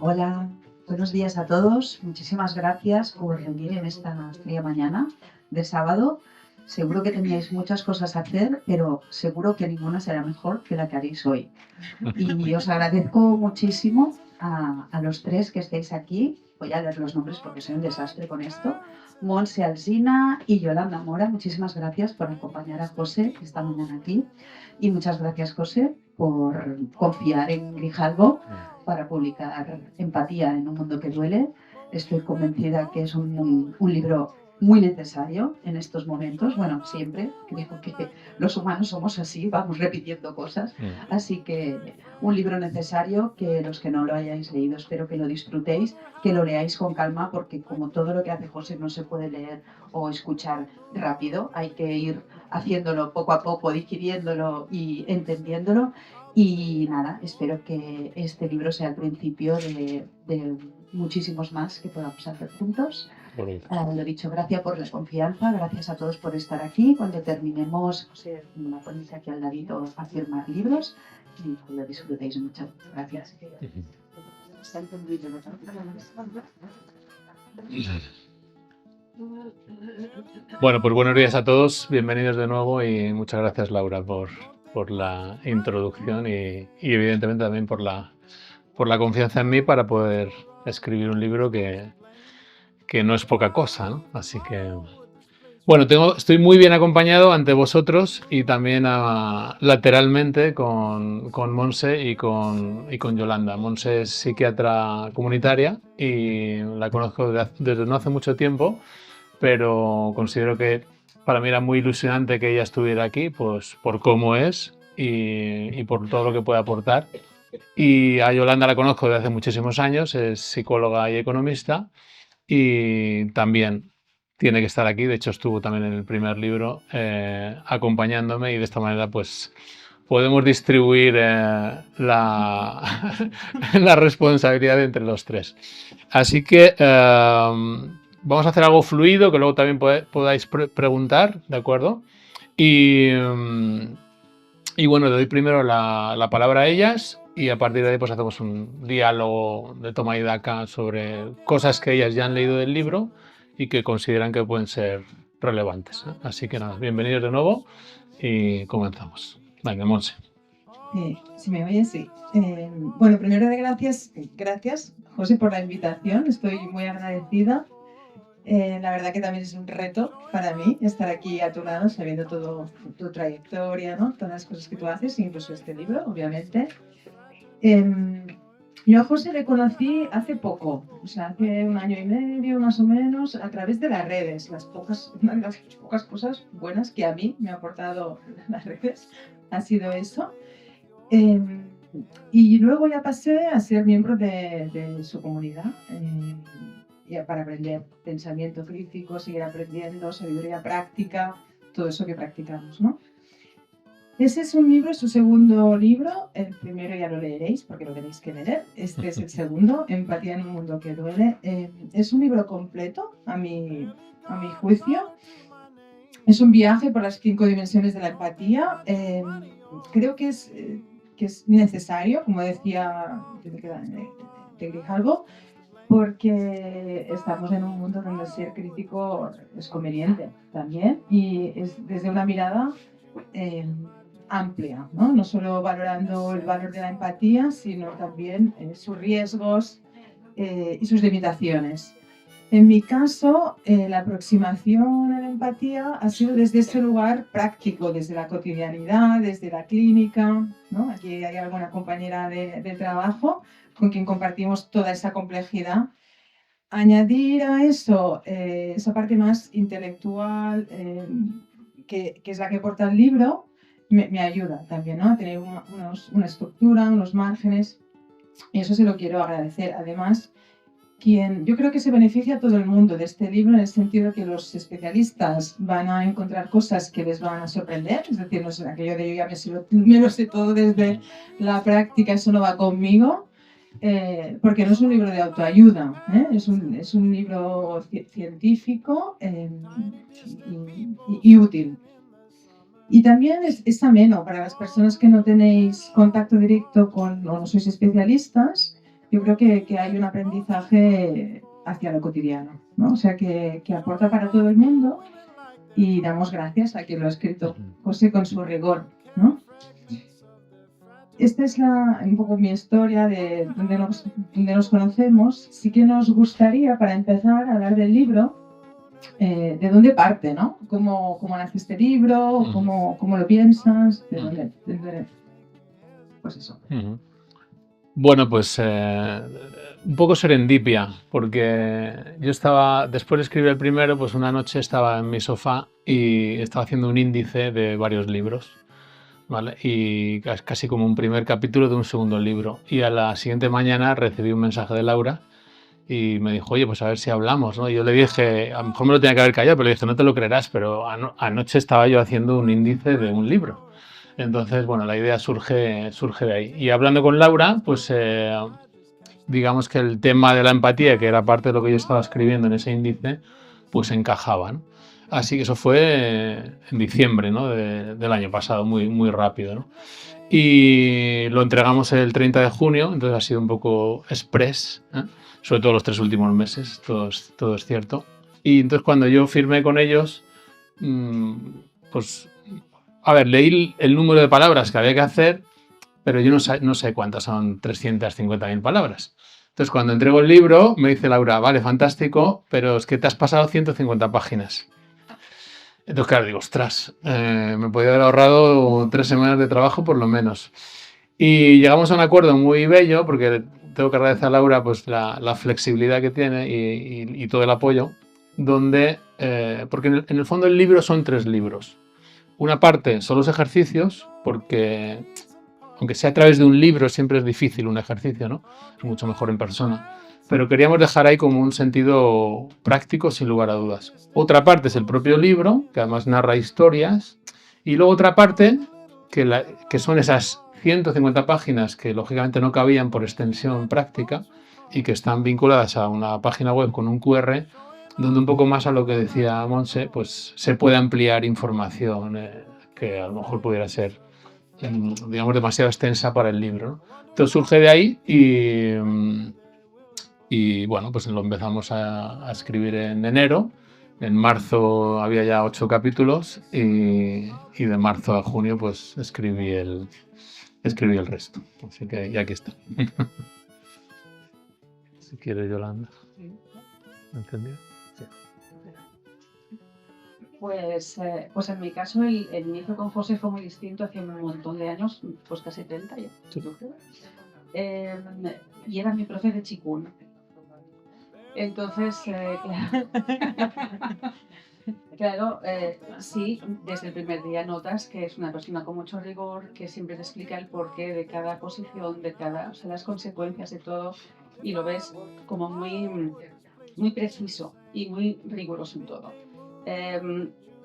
Hola, buenos días a todos. Muchísimas gracias por venir en esta fría mañana de sábado. Seguro que teníais muchas cosas a hacer, pero seguro que ninguna será mejor que la que haréis hoy. Y os agradezco muchísimo a los tres que estéis aquí. Voy a leer los nombres porque soy un desastre con esto. Monse Alsina y Yolanda Mora, muchísimas gracias por acompañar a José esta mañana aquí. Y muchas gracias, José, por confiar en Grijalbo para publicar Empatía en un mundo que duele. Estoy convencida que es un libro muy necesario en estos momentos. Bueno, siempre creo que los humanos somos así, vamos repitiendo cosas. Así que un libro necesario que los que no lo hayáis leído espero que lo disfrutéis, que lo leáis con calma, porque como todo lo que hace José no se puede leer o escuchar rápido, hay que ir haciéndolo poco a poco, digiriéndolo y entendiéndolo. Y nada, espero que este libro sea el principio de muchísimos más que podamos hacer juntos. Lo dicho, gracias por la confianza, gracias a todos por estar aquí. Cuando terminemos, José, la ponéis aquí al ladito a firmar libros y que lo disfrutéis mucho. Gracias. Bueno, pues buenos días a todos, bienvenidos de nuevo y muchas gracias, Laura, por la introducción y evidentemente también por la confianza en mí para poder escribir un libro que no es poca cosa, ¿no? Así que, bueno, estoy muy bien acompañado ante vosotros y también lateralmente con Monse y con Yolanda. Monse es psiquiatra comunitaria y la conozco desde no hace mucho tiempo, pero considero que para mí era muy ilusionante que ella estuviera aquí, pues por cómo es y por todo lo que puede aportar. Y a Yolanda la conozco desde hace muchísimos años, es psicóloga y economista y también tiene que estar aquí. De hecho, estuvo también en el primer libro acompañándome y de esta manera pues podemos distribuir la, la responsabilidad entre los tres. Así que vamos a hacer algo fluido, que luego también podáis preguntar, ¿de acuerdo? Y bueno, le doy primero la palabra a ellas y a partir de ahí pues hacemos un diálogo de toma y daca sobre cosas que ellas ya han leído del libro y que consideran que pueden ser relevantes, ¿eh? Así que nada, bienvenidos de nuevo y comenzamos. Venga, Monse. Si me oye, sí. Bueno, primero de gracias, José, por la invitación. Estoy muy agradecida. La verdad que también es un reto para mí estar aquí a tu lado, sabiendo toda tu trayectoria, ¿no? Todas las cosas que tú haces, incluso este libro, obviamente. Yo a José le conocí hace poco, o sea, hace 1 año y medio más o menos, a través de las redes. Una de las pocas cosas buenas que a mí me ha aportado las redes ha sido eso. Y luego ya pasé a ser miembro de su comunidad, ya para aprender pensamiento crítico, seguir aprendiendo, sabiduría práctica, todo eso que practicamos, ¿no? Ese es un libro, es su segundo libro. El primero ya lo leeréis porque lo tenéis que leer. Este es el segundo, Empatía en un mundo que duele. Es un libro completo, a mi juicio. Es un viaje por las 5 dimensiones de la empatía. Creo que es necesario, como decía de Grijalbo, porque estamos en un mundo donde ser crítico es conveniente también y es desde una mirada amplia, ¿no? No solo valorando el valor de la empatía, sino también sus riesgos y sus limitaciones. En mi caso, la aproximación a la empatía ha sido desde ese lugar práctico, desde la cotidianidad, desde la clínica, ¿no? Aquí hay alguna compañera de trabajo con quien compartimos toda esa complejidad. Añadir a eso esa parte más intelectual, que es la que aporta el libro, me ayuda también, ¿no? A tener una estructura, unos márgenes, y eso se lo quiero agradecer. Además, yo creo que se beneficia a todo el mundo de este libro en el sentido que los especialistas van a encontrar cosas que les van a sorprender, es decir, no es aquello de yo ya me lo sé todo desde la práctica, eso no va conmigo, porque no es un libro de autoayuda, es un libro científico y útil. Y también es ameno para las personas que no tenéis contacto directo o no sois especialistas. yo creo que hay un aprendizaje hacia lo cotidiano, ¿no? O sea, que aporta para todo el mundo y damos gracias a quien lo ha escrito, José, con su rigor, ¿no? Esta es un poco mi historia de donde nos conocemos. Sí que nos gustaría, para empezar, hablar del libro, de dónde parte, ¿no? ¿Cómo nace este libro? ¿Cómo lo piensas? Pues eso. Bueno, pues un poco serendipia, porque yo estaba, después de escribir el primero, pues una noche estaba en mi sofá y estaba haciendo un índice de varios libros, ¿vale? Y casi como un primer capítulo de un segundo libro. Y a la siguiente mañana recibí un mensaje de Laura y me dijo, oye, pues a ver si hablamos, ¿no? Y yo le dije, a lo mejor me lo tenía que haber callado, pero le dije, no te lo creerás, pero anoche estaba yo haciendo un índice de un libro. Entonces, bueno, la idea surge de ahí. Y hablando con Laura, pues digamos que el tema de la empatía, que era parte de lo que yo estaba escribiendo en ese índice, pues encajaban. Así que eso fue en diciembre, ¿no? del año pasado, muy, muy rápido, ¿no? Y lo entregamos el 30 de junio, entonces ha sido un poco express, ¿eh? Sobre todo los 3 últimos meses, todo es cierto. Y entonces cuando yo firmé con ellos, pues, a ver, leí el número de palabras que había que hacer, pero yo no sé cuántas son 350.000 palabras. Entonces, cuando entrego el libro, me dice Laura, vale, fantástico, pero es que te has pasado 150 páginas. Entonces, claro, digo, ostras, me podía haber ahorrado 3 semanas de trabajo por lo menos. Y llegamos a un acuerdo muy bello, porque tengo que agradecer a Laura pues, la flexibilidad que tiene y todo el apoyo, donde, porque en el fondo el libro son 3 libros. Una parte son los ejercicios, porque aunque sea a través de un libro, siempre es difícil un ejercicio, ¿no? Es mucho mejor en persona. Pero queríamos dejar ahí como un sentido práctico, sin lugar a dudas. Otra parte es el propio libro, que además narra historias. Y luego otra parte, que son esas 150 páginas que lógicamente no cabían por extensión práctica y que están vinculadas a una página web con un QR, donde un poco más a lo que decía Monse, pues se puede ampliar información que a lo mejor pudiera ser digamos, demasiado extensa para el libro, ¿no? Entonces surge de ahí y bueno, pues lo empezamos a escribir en enero. En marzo había ya 8 capítulos y de marzo a junio pues escribí el resto. Así que ya aquí está. Si quieres, Yolanda. ¿Entendido? Sí. Pues en mi caso el inicio con José fue muy distinto hace un montón de años, pues casi 30 ya, Sí. yo creo. Y era mi profe de Chikun. Entonces, claro, sí, desde el primer día notas que es una persona con mucho rigor, que siempre te explica el porqué de cada posición, o sea, las consecuencias de todo, y lo ves como muy preciso y muy riguroso en todo.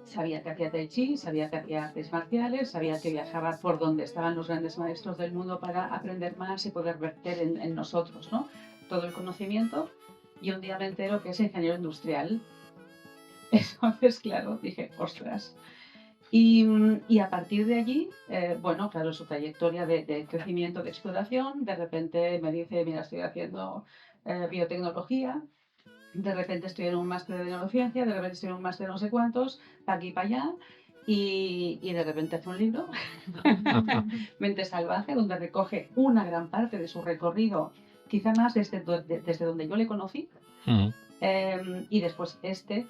Sabía que hacía Tai Chi, sabía que hacía artes marciales, sabía que viajaba por donde estaban los grandes maestros del mundo para aprender más y poder verter en nosotros, ¿no? Todo el conocimiento. Y un día me entero que es ingeniero industrial. Entonces, claro, dije, ostras. Y a partir de allí, bueno, claro, su trayectoria de crecimiento, de exploración, de repente me dice, mira, estoy haciendo biotecnología, de repente estoy en un máster de neurociencia, de repente estoy en un máster de no sé cuántos, para aquí, para allá, y de repente hace un libro, Mente Salvaje, donde recoge una gran parte de su recorrido, quizá más desde donde yo le conocí, y después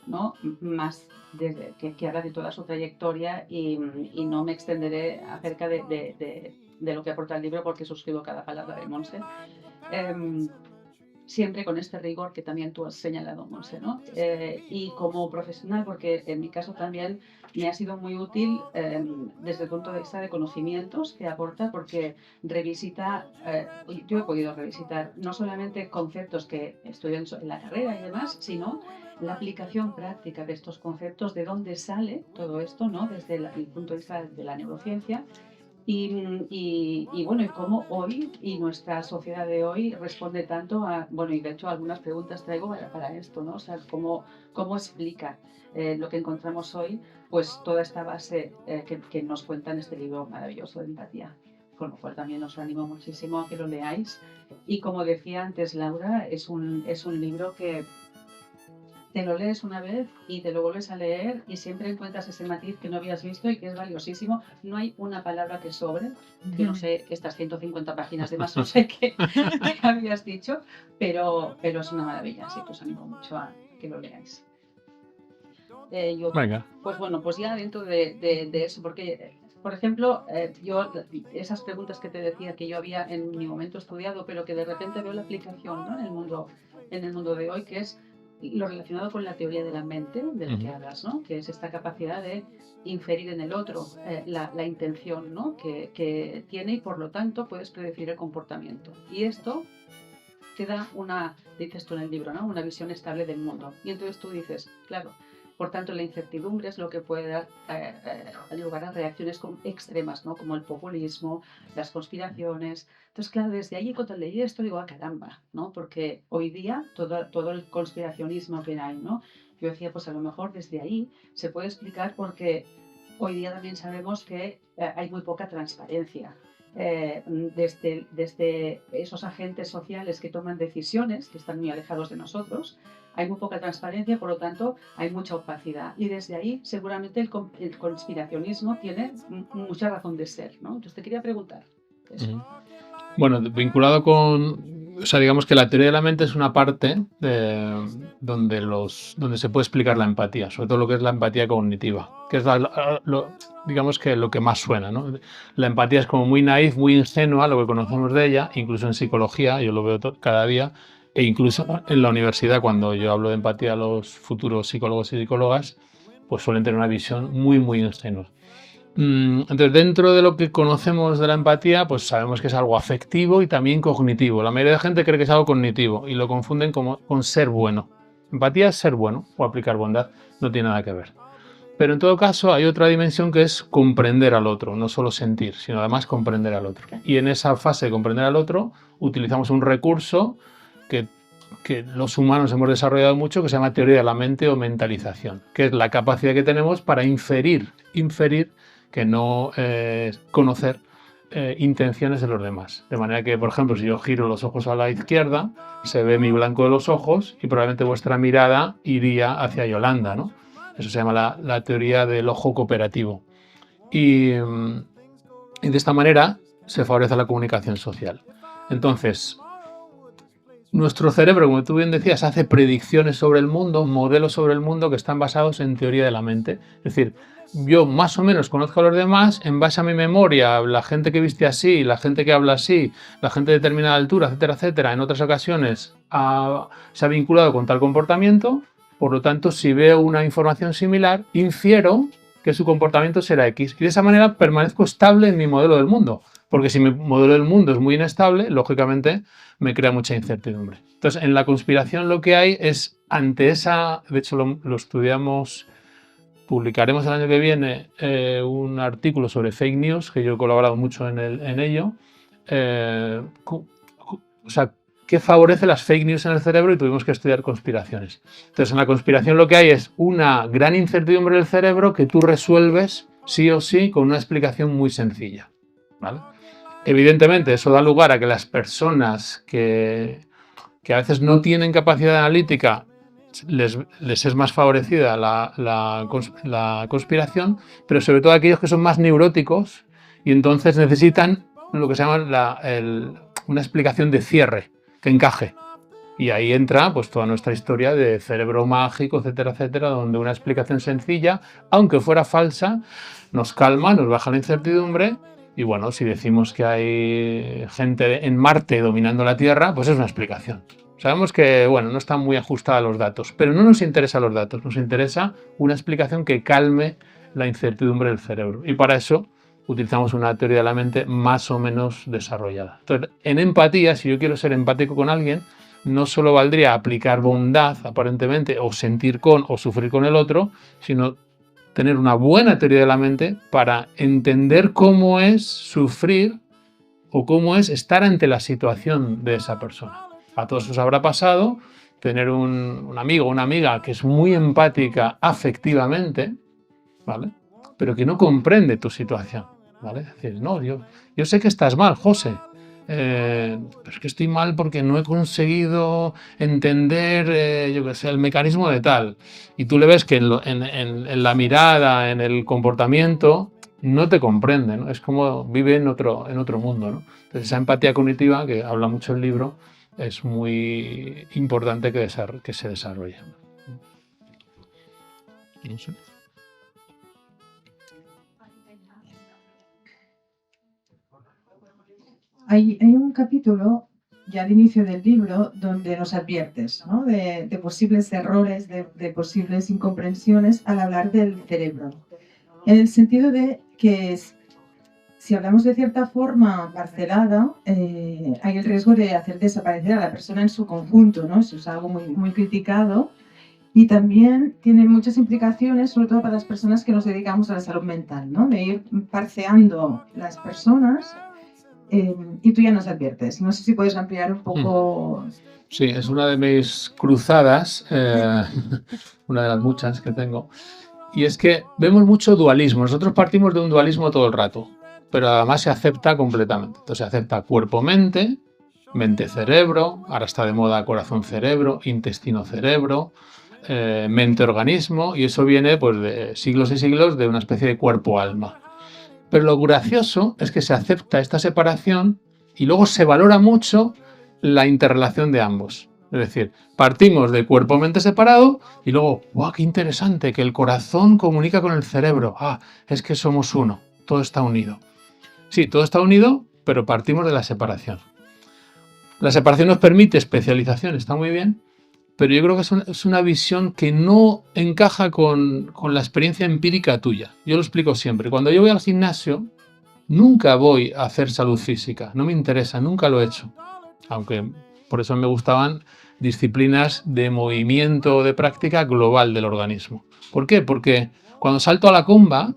¿no? Más desde que habla de toda su trayectoria y no me extenderé acerca de lo que aporta el libro porque suscribo cada palabra de Monse. Siempre con este rigor que también tú has señalado, Monse, ¿no? Y como profesional, porque en mi caso también me ha sido muy útil desde el punto de vista de conocimientos que aporta, porque revisita, yo he podido revisitar no solamente conceptos que estudié en la carrera y demás, sino la aplicación práctica de estos conceptos, de dónde sale todo esto, ¿no? Desde el punto de vista de la neurociencia. Y bueno, y cómo hoy y nuestra sociedad de hoy responde tanto a, bueno, y de hecho algunas preguntas traigo para esto, ¿no? O sea, cómo explica lo que encontramos hoy, pues toda esta base que nos cuenta en este libro maravilloso de empatía. con lo cual también os animo muchísimo a que lo leáis. Y como decía antes Laura, es un libro que te lo lees una vez y te lo vuelves a leer y siempre encuentras ese matiz que no habías visto y que es valiosísimo. No hay una palabra que sobre, que no sé, estas 150 páginas de más no sé qué habías dicho, pero es una maravilla, así que os animo mucho a que lo leáis. Venga. Pues bueno, pues ya dentro de eso, porque, por ejemplo, yo esas preguntas que te decía que yo había en mi momento estudiado, pero que de repente veo la aplicación, ¿no? en el mundo de hoy, que es lo relacionado con la teoría de la mente, de la que hablas, ¿no? Que es esta capacidad de inferir en el otro la intención, ¿no? que tiene y por lo tanto puedes predecir el comportamiento. Y esto te da dices tú en el libro, ¿no? Una visión estable del mundo. Y entonces tú dices, claro, por tanto la incertidumbre es lo que puede dar lugar a reacciones extremas, ¿no? Como el populismo, las conspiraciones. Entonces, claro, desde ahí cuando leí esto digo, caramba, ¿no? Porque hoy día todo el conspiracionismo que hay, ¿no? Yo decía, pues a lo mejor desde ahí se puede explicar porque hoy día también sabemos que hay muy poca transparencia. Desde esos agentes sociales que toman decisiones, que están muy alejados de nosotros, hay muy poca transparencia, por lo tanto hay mucha opacidad. Y desde ahí seguramente el conspiracionismo tiene mucha razón de ser, ¿no? Entonces te quería preguntar eso. Bueno, vinculado con, o sea, digamos que la teoría de la mente es una parte donde se puede explicar la empatía, sobre todo lo que es la empatía cognitiva, que es digamos que lo que más suena, ¿no? La empatía es como muy naif, muy ingenua, lo que conocemos de ella, incluso en psicología, yo lo veo cada día, e incluso en la universidad, cuando yo hablo de empatía a los futuros psicólogos y psicólogas, pues suelen tener una visión muy, muy ingenua. Entonces, dentro de lo que conocemos de la empatía, pues sabemos que es algo afectivo y también cognitivo. La mayoría de la gente cree que es algo cognitivo y lo confunden con ser bueno. Empatía es ser bueno o aplicar bondad, no tiene nada que ver. Pero en todo caso hay otra dimensión que es comprender al otro, no solo sentir, sino además comprender al otro. Y en esa fase de comprender al otro utilizamos un recurso que los humanos hemos desarrollado mucho, que se llama teoría de la mente o mentalización, que es la capacidad que tenemos para inferir, que no conocer intenciones de los demás. De manera que, por ejemplo, si yo giro los ojos a la izquierda, se ve mi blanco de los ojos y probablemente vuestra mirada iría hacia Yolanda, ¿no? Eso se llama la teoría del ojo cooperativo. Y de esta manera se favorece la comunicación social. Entonces, nuestro cerebro, como tú bien decías, hace predicciones sobre el mundo, modelos sobre el mundo que están basados en teoría de la mente. Es decir, yo más o menos conozco a los demás en base a mi memoria, la gente que viste así, la gente que habla así, la gente de determinada altura, etcétera, etcétera, en otras ocasiones se ha vinculado con tal comportamiento. Por lo tanto, si veo una información similar, infiero que su comportamiento será X. Y de esa manera permanezco estable en mi modelo del mundo. Porque si mi modelo del mundo es muy inestable, lógicamente me crea mucha incertidumbre. Entonces, en la conspiración lo que hay es, ante esa, de hecho lo estudiamos, publicaremos el año que viene un artículo sobre fake news, que yo he colaborado mucho en ello, o sea, que favorece las fake news en el cerebro y tuvimos que estudiar conspiraciones. Entonces, en la conspiración lo que hay es una gran incertidumbre del cerebro que tú resuelves sí o sí con una explicación muy sencilla, ¿vale? Evidentemente, eso da lugar a que las personas que a veces no tienen capacidad analítica les es más favorecida la conspiración, pero sobre todo aquellos que son más neuróticos y entonces necesitan lo que se llama una explicación de cierre, que encaje. Y ahí entra pues toda nuestra historia de cerebro mágico, etcétera, etcétera, donde una explicación sencilla, aunque fuera falsa, nos calma, nos baja la incertidumbre. Y bueno, si decimos que hay gente en Marte dominando la Tierra, pues es una explicación. Sabemos que, bueno, no está muy ajustada a los datos, pero no nos interesan los datos, nos interesa una explicación que calme la incertidumbre del cerebro. Y para eso utilizamos una teoría de la mente más o menos desarrollada. Entonces, en empatía, si yo quiero ser empático con alguien, no solo valdría aplicar bondad, aparentemente, o sentir con o sufrir con el otro, sino tener una buena teoría de la mente para entender cómo es sufrir o cómo es estar ante la situación de esa persona. A todos os habrá pasado tener un amigo o una amiga que es muy empática afectivamente, ¿vale? Pero que no comprende tu situación. ¿vale? Es decir, no, yo sé que estás mal, José, pero es que estoy mal porque no he conseguido entender, yo qué sé, el mecanismo de tal. Y tú le ves que en la mirada, en el comportamiento, no te comprende, ¿no? Es como vive en otro mundo, ¿no? Entonces, esa empatía cognitiva, que habla mucho el libro, es muy importante que se desarrolle. No sé. Hay un capítulo ya al inicio del libro donde nos adviertes, ¿no? de posibles errores, de posibles incomprensiones al hablar del cerebro. En el sentido de que si hablamos de cierta forma parcelada, hay el riesgo de hacer desaparecer a la persona en su conjunto, ¿no? Eso es algo muy, muy criticado. Y también tiene muchas implicaciones, sobre todo para las personas que nos dedicamos a la salud mental, ¿no? De ir parceando las personas y tú ya nos adviertes. No sé si puedes ampliar un poco. Sí, es una de mis cruzadas, una de las muchas que tengo. Y es que vemos mucho dualismo. Nosotros partimos de un dualismo todo el rato, pero además se acepta completamente. Entonces se acepta cuerpo-mente, mente-cerebro, ahora está de moda corazón-cerebro, intestino-cerebro, mente-organismo, y eso viene pues, de siglos y siglos de una especie de cuerpo-alma. Pero lo gracioso es que se acepta esta separación y luego se valora mucho la interrelación de ambos. Es decir, partimos de cuerpo-mente separado y luego, ¡guau, qué interesante! Que el corazón comunica con el cerebro. Ah, es que somos uno, todo está unido. Sí, todo está unido, pero partimos de la separación. La separación nos permite especialización, está muy bien, pero yo creo que es una visión que no encaja con la experiencia empírica tuya. Yo lo explico siempre. Cuando yo voy al gimnasio, nunca voy a hacer salud física, no me interesa, nunca lo he hecho. Aunque por eso me gustaban disciplinas de movimiento o de práctica global del organismo. ¿Por qué? Porque cuando salto a la comba,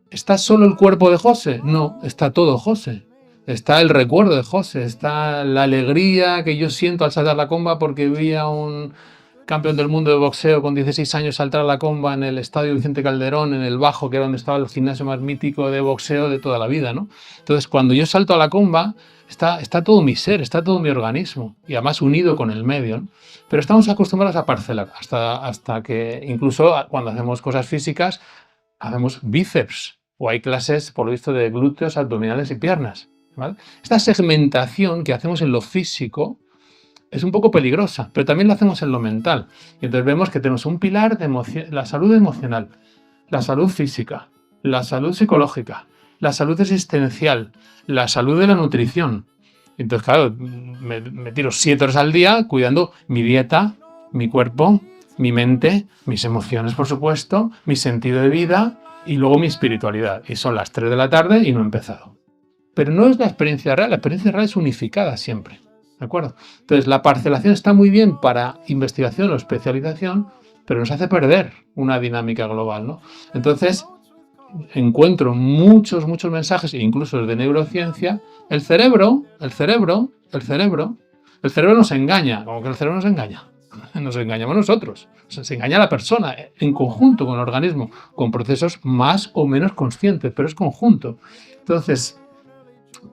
¿está solo el cuerpo de José? No, está todo José. Está el recuerdo de José, está la alegría que yo siento al saltar la comba porque vi a un campeón del mundo de boxeo con 16 años saltar a la comba en el estadio Vicente Calderón, en el Bajo, que era donde estaba el gimnasio más mítico de boxeo de toda la vida, ¿no? Entonces, cuando yo salto a la comba, está todo mi ser, está todo mi organismo, y además unido con el medio, ¿no? Pero estamos acostumbrados a parcelar, hasta que incluso cuando hacemos cosas físicas, hacemos bíceps, o hay clases, por lo visto, de glúteos, abdominales y piernas, ¿vale? Esta segmentación que hacemos en lo físico es un poco peligrosa, pero también lo hacemos en lo mental. Y entonces vemos que tenemos un pilar de la salud emocional, la salud física, la salud psicológica, la salud existencial, la salud de la nutrición. Entonces, claro, me tiro 7 horas al día cuidando mi dieta, mi cuerpo, mi mente, mis emociones, por supuesto, mi sentido de vida y luego mi espiritualidad. Y son las 3 de la tarde y no he empezado. Pero no es la experiencia real es unificada siempre. ¿De acuerdo? Entonces, la parcelación está muy bien para investigación o especialización, pero nos hace perder una dinámica global, ¿no? Entonces, encuentro muchos mensajes, incluso de neurociencia. El cerebro nos engaña, como que el cerebro nos engaña. Nos engañamos nosotros, se engaña a la persona en conjunto con el organismo, con procesos más o menos conscientes, pero es conjunto. Entonces,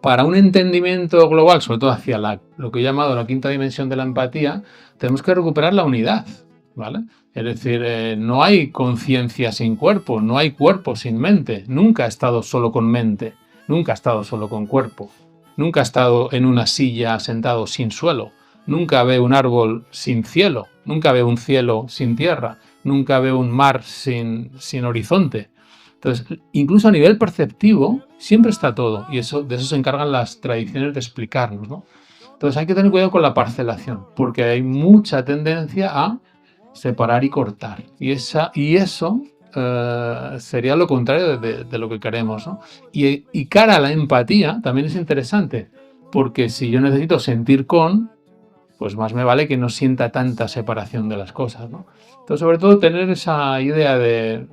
para un entendimiento global, sobre todo hacia lo que he llamado la quinta dimensión de la empatía, tenemos que recuperar la unidad, ¿vale? Es decir, no hay conciencia sin cuerpo, no hay cuerpo sin mente. Nunca he estado solo con mente, nunca he estado solo con cuerpo, nunca he estado en una silla sentado sin suelo, nunca veo un árbol sin cielo, nunca veo un cielo sin tierra, nunca veo un mar sin horizonte. Entonces, incluso a nivel perceptivo, siempre está todo, y de eso se encargan las tradiciones de explicarnos, ¿no? Entonces hay que tener cuidado con la parcelación, porque hay mucha tendencia a separar y cortar, y eso sería lo contrario de lo que queremos, ¿no? Y cara a la empatía también es interesante, porque si yo necesito sentir pues más me vale que no sienta tanta separación de las cosas, ¿no? Entonces, sobre todo, tener esa idea de...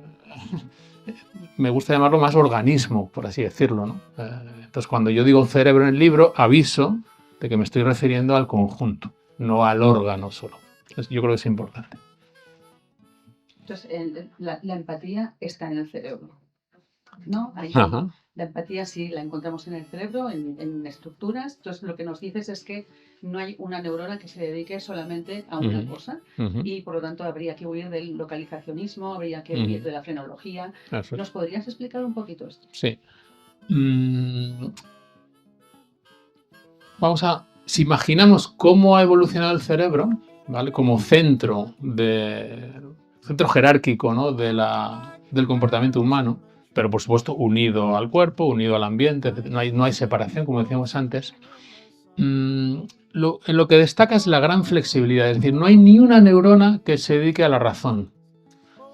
me gusta llamarlo más organismo, por así decirlo, ¿no? Entonces, cuando yo digo cerebro en el libro, aviso de que me estoy refiriendo al conjunto, no al órgano solo. Entonces, yo creo que es importante. Entonces, la empatía está en el cerebro. ¿no? Ahí Ajá. la empatía sí la encontramos en el cerebro, en estructuras. Entonces lo que nos dices es que no hay una neurona que se dedique solamente a una cosa y por lo tanto habría que huir del localizacionismo, habría que huir de la frenología. Eso es. ¿Nos podrías explicar un poquito esto? Sí. Si imaginamos cómo ha evolucionado el cerebro, ¿vale? Como centro jerárquico, ¿no? del comportamiento humano, pero por supuesto unido al cuerpo, unido al ambiente, etc. No hay separación, como decíamos antes. En lo que destaca es la gran flexibilidad, es decir, no hay ni una neurona que se dedique a la razón.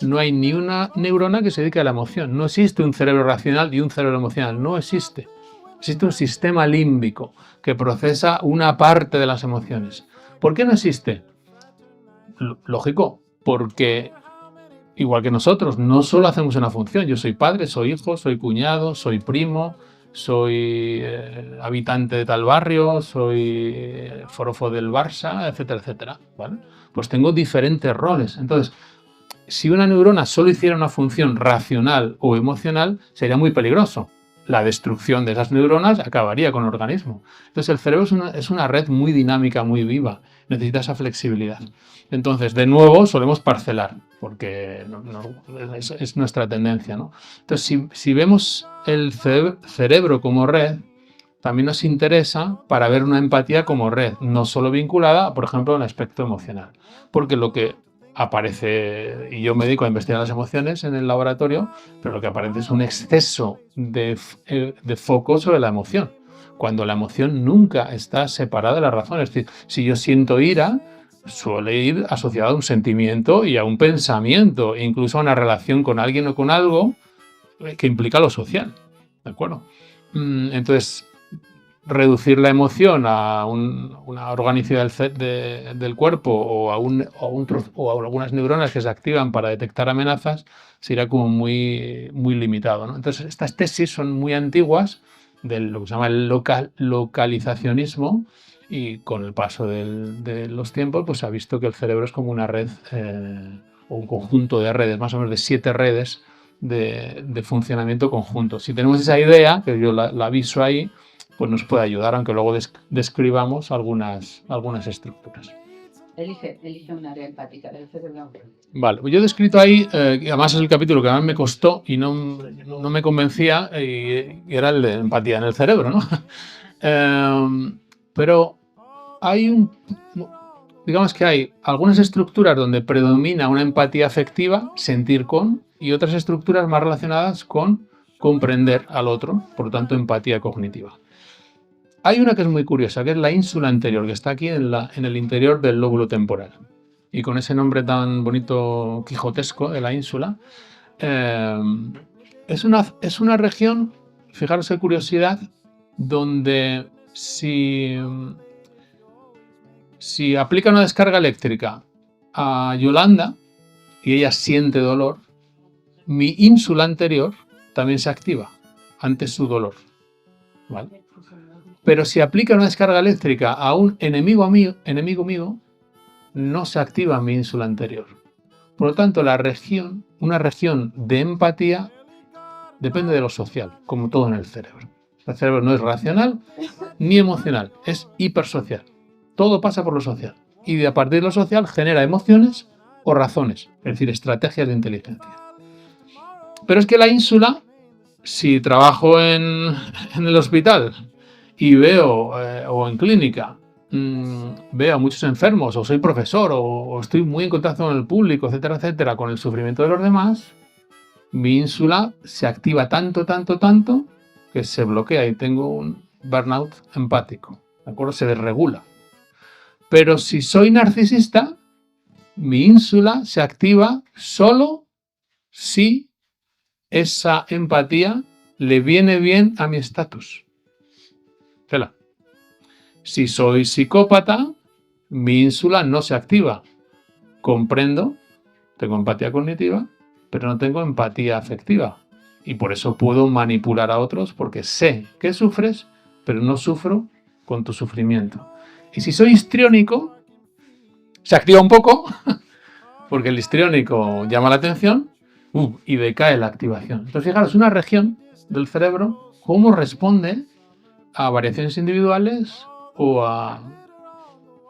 No hay ni una neurona que se dedique a la emoción. No existe un cerebro racional y un cerebro emocional. No existe. Existe un sistema límbico que procesa una parte de las emociones. ¿Por qué no existe? Lógico, porque igual que nosotros, no solo hacemos una función. Yo soy padre, soy hijo, soy cuñado, soy primo, soy habitante de tal barrio, soy forofo del Barça, etcétera, etcétera. ¿Vale? Pues tengo diferentes roles. Entonces, si una neurona solo hiciera una función racional o emocional, sería muy peligroso. La destrucción de esas neuronas acabaría con el organismo. Entonces el cerebro es una red muy dinámica, muy viva. Necesita esa flexibilidad. Entonces, de nuevo, solemos parcelar, porque es nuestra tendencia, ¿no? Entonces, si vemos el cerebro como red, también nos interesa para ver una empatía como red, no solo vinculada, por ejemplo, al aspecto emocional. Porque lo que aparece, y yo me dedico a investigar las emociones en el laboratorio, pero lo que aparece es un exceso de foco sobre la emoción, cuando la emoción nunca está separada de la razón. Es decir, si yo siento ira, suele ir asociado a un sentimiento y a un pensamiento, e incluso a una relación con alguien o con algo que implica lo social, ¿de acuerdo? Entonces, reducir la emoción a una organicidad del cuerpo o a algunas neuronas que se activan para detectar amenazas sería como muy, muy limitado, ¿no? Entonces, estas tesis son muy antiguas de lo que se llama el localizacionismo, y con el paso de los tiempos pues se ha visto que el cerebro es como una red o un conjunto de redes, más o menos de 7 redes de funcionamiento conjunto. Si tenemos esa idea, que yo la aviso ahí, pues nos puede ayudar, aunque luego describamos algunas estructuras. Elige un área empática del cerebro. Vale, pues yo he descrito ahí, además es el capítulo que más me costó y no me convencía, y era el de empatía en el cerebro, ¿no? Pero digamos que hay algunas estructuras donde predomina una empatía afectiva, sentir con, y otras estructuras más relacionadas con comprender al otro, por lo tanto empatía cognitiva. Hay una que es muy curiosa, que es la ínsula anterior, que está aquí en el interior del lóbulo temporal. Y con ese nombre tan bonito quijotesco de la ínsula, es una región, fijaros qué curiosidad, donde si aplica una descarga eléctrica a Yolanda y ella siente dolor, mi ínsula anterior también se activa ante su dolor, ¿vale? Pero si aplica una descarga eléctrica a un enemigo mío, no se activa mi ínsula anterior. Por lo tanto, una región de empatía depende de lo social, como todo en el cerebro. El cerebro no es racional ni emocional, es hipersocial. Todo pasa por lo social. Y a partir de lo social genera emociones o razones, es decir, estrategias de inteligencia. Pero es que la ínsula, si trabajo en el hospital y veo, o en clínica, veo a muchos enfermos, o soy profesor, o estoy muy en contacto con el público, etcétera, etcétera, con el sufrimiento de los demás, mi ínsula se activa tanto, que se bloquea y tengo un burnout empático, ¿de acuerdo? Se desregula. Pero si soy narcisista, mi ínsula se activa solo si esa empatía le viene bien a mi estatus. Si soy psicópata, mi ínsula no se activa. Comprendo, tengo empatía cognitiva, pero no tengo empatía afectiva. Y por eso puedo manipular a otros, porque sé que sufres, pero no sufro con tu sufrimiento. Y si soy histriónico, se activa un poco, porque el histriónico llama la atención. y decae la activación. Entonces, fijaros, una región del cerebro, cómo responde a variaciones individuales o a